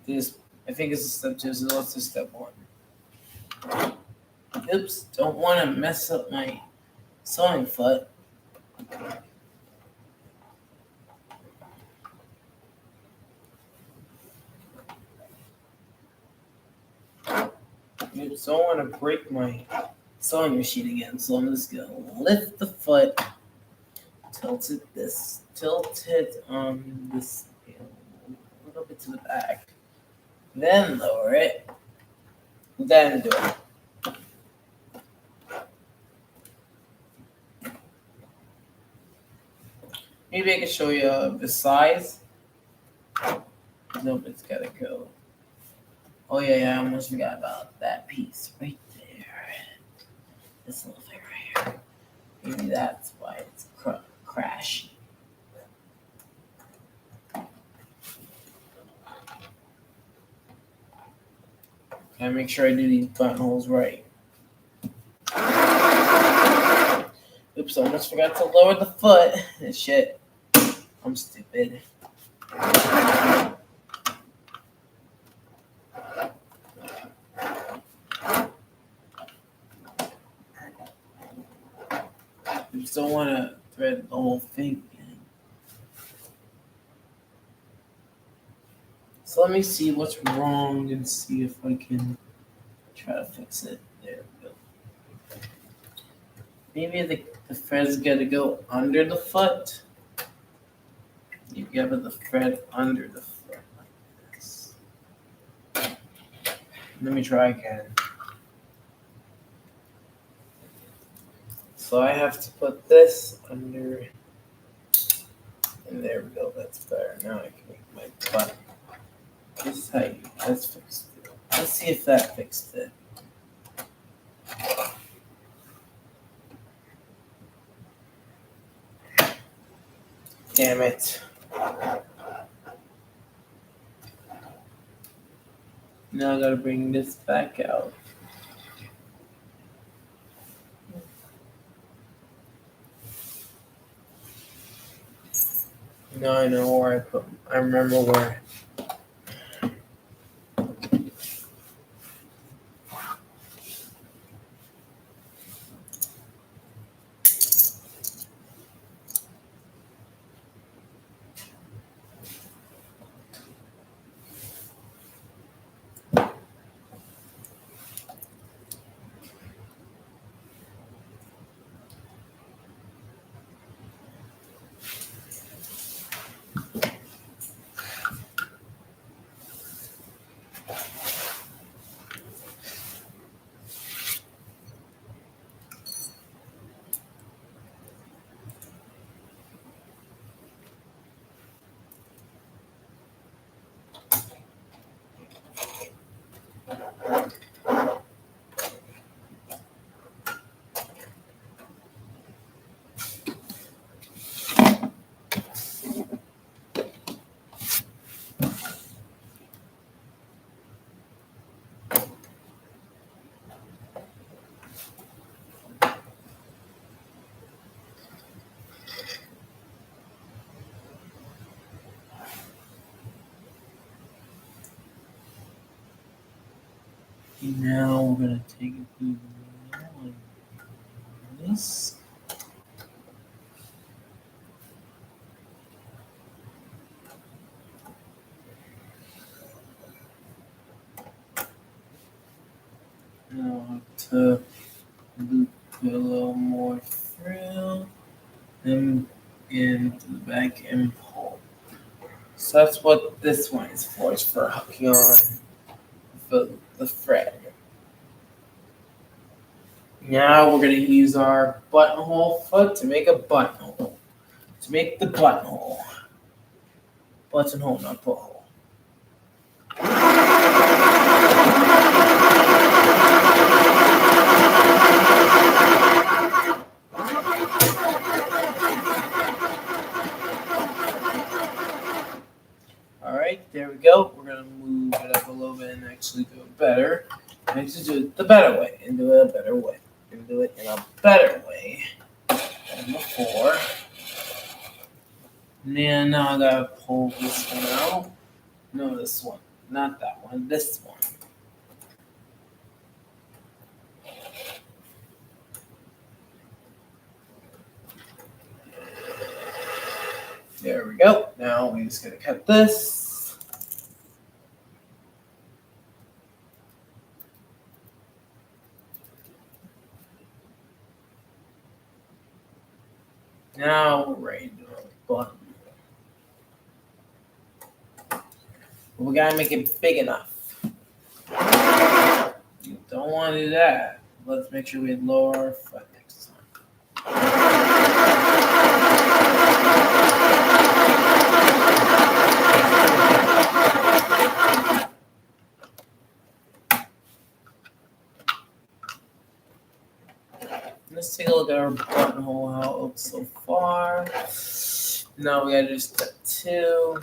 I think it's step 2, so let's do step 1. Oops, don't want to mess up my sewing foot. Oops, don't want to break my sewing machine again, so I'm just going to lift the foot, tilt it this, a little bit to the back, then lower it, then do it. Maybe I can show you the size. Nope, it's gotta go. Oh yeah, I almost forgot about that piece right there. This little thing right here. Maybe that's why it's crashing. Gotta make sure I do these buttonholes right. Oops, I almost forgot to lower the foot. Shit. I'm stupid. I just don't want to thread the whole thing again. So let me see what's wrong and see if I can try to fix it. There we go. Maybe the thread's gotta go under the foot. You get the thread under the foot like this. Let me try again. So I have to put this under, and there we go. That's better. Now I can make my button. This height. That's fixed it. Let's see if that fixed it. Damn it. Now I gotta bring this back out. Now I know where I remember where. Now we're gonna take it through like this. Now I have to loop it a little more through and into the back and pull. So that's what this one is for. It's for hooking on the thread. Now we're going to use our buttonhole foot to make a buttonhole. To make the buttonhole. Buttonhole, not butthole. Alright, there we go. We're going to move it up a little bit and actually do it better. And actually do it the better way. And do it a better way. And do it in a better way than before. And now I gotta pull this one out. No, this one. Not that one. This one. There we go. Now we're just gonna cut this. Now we're ready to do a button. But we gotta make it big enough. You don't want to do that. Let's make sure we lower our foot next time. Let's take a look at our buttonhole, how it looks so far. Now we gotta do step 2.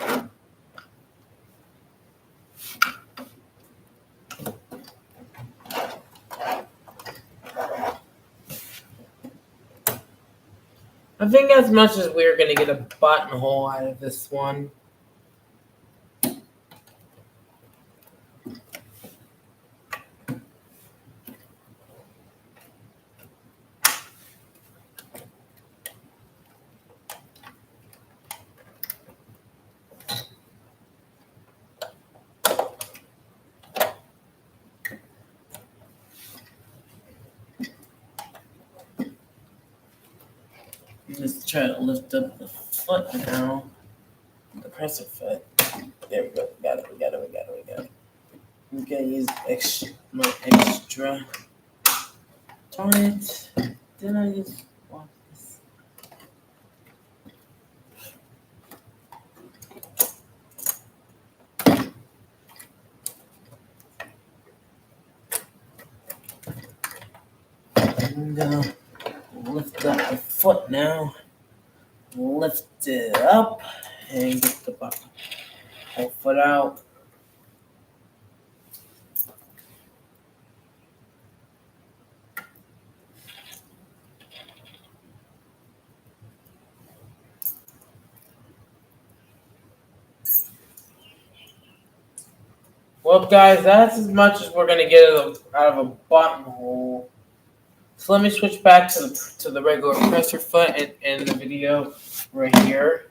I think as much as we're gonna get a buttonhole out of this one. Let's try to lift up the foot now. The presser foot. There we go. We got it. I'm gonna use my extra. Darn it. Didn't I just want this? I'm gonna lift up the foot now. Lift it up and get the button. Whole foot out. Well, guys, that's as much as we're gonna get out of a buttonhole. So let me switch back to the regular presser foot and end the video right here.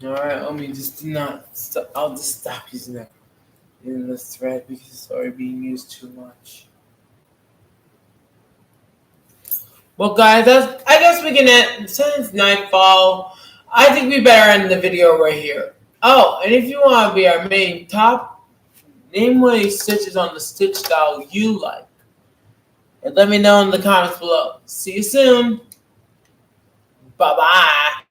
Alright, let me just do not stop. I'll just stop using this thread because it's already being used too much. Well, guys, I guess we can end. Since it's nightfall, I think we better end the video right here. Oh, and if you want to be our main top, name one of these stitches on the stitch style you like. And let me know in the comments below. See you soon. Bye-bye.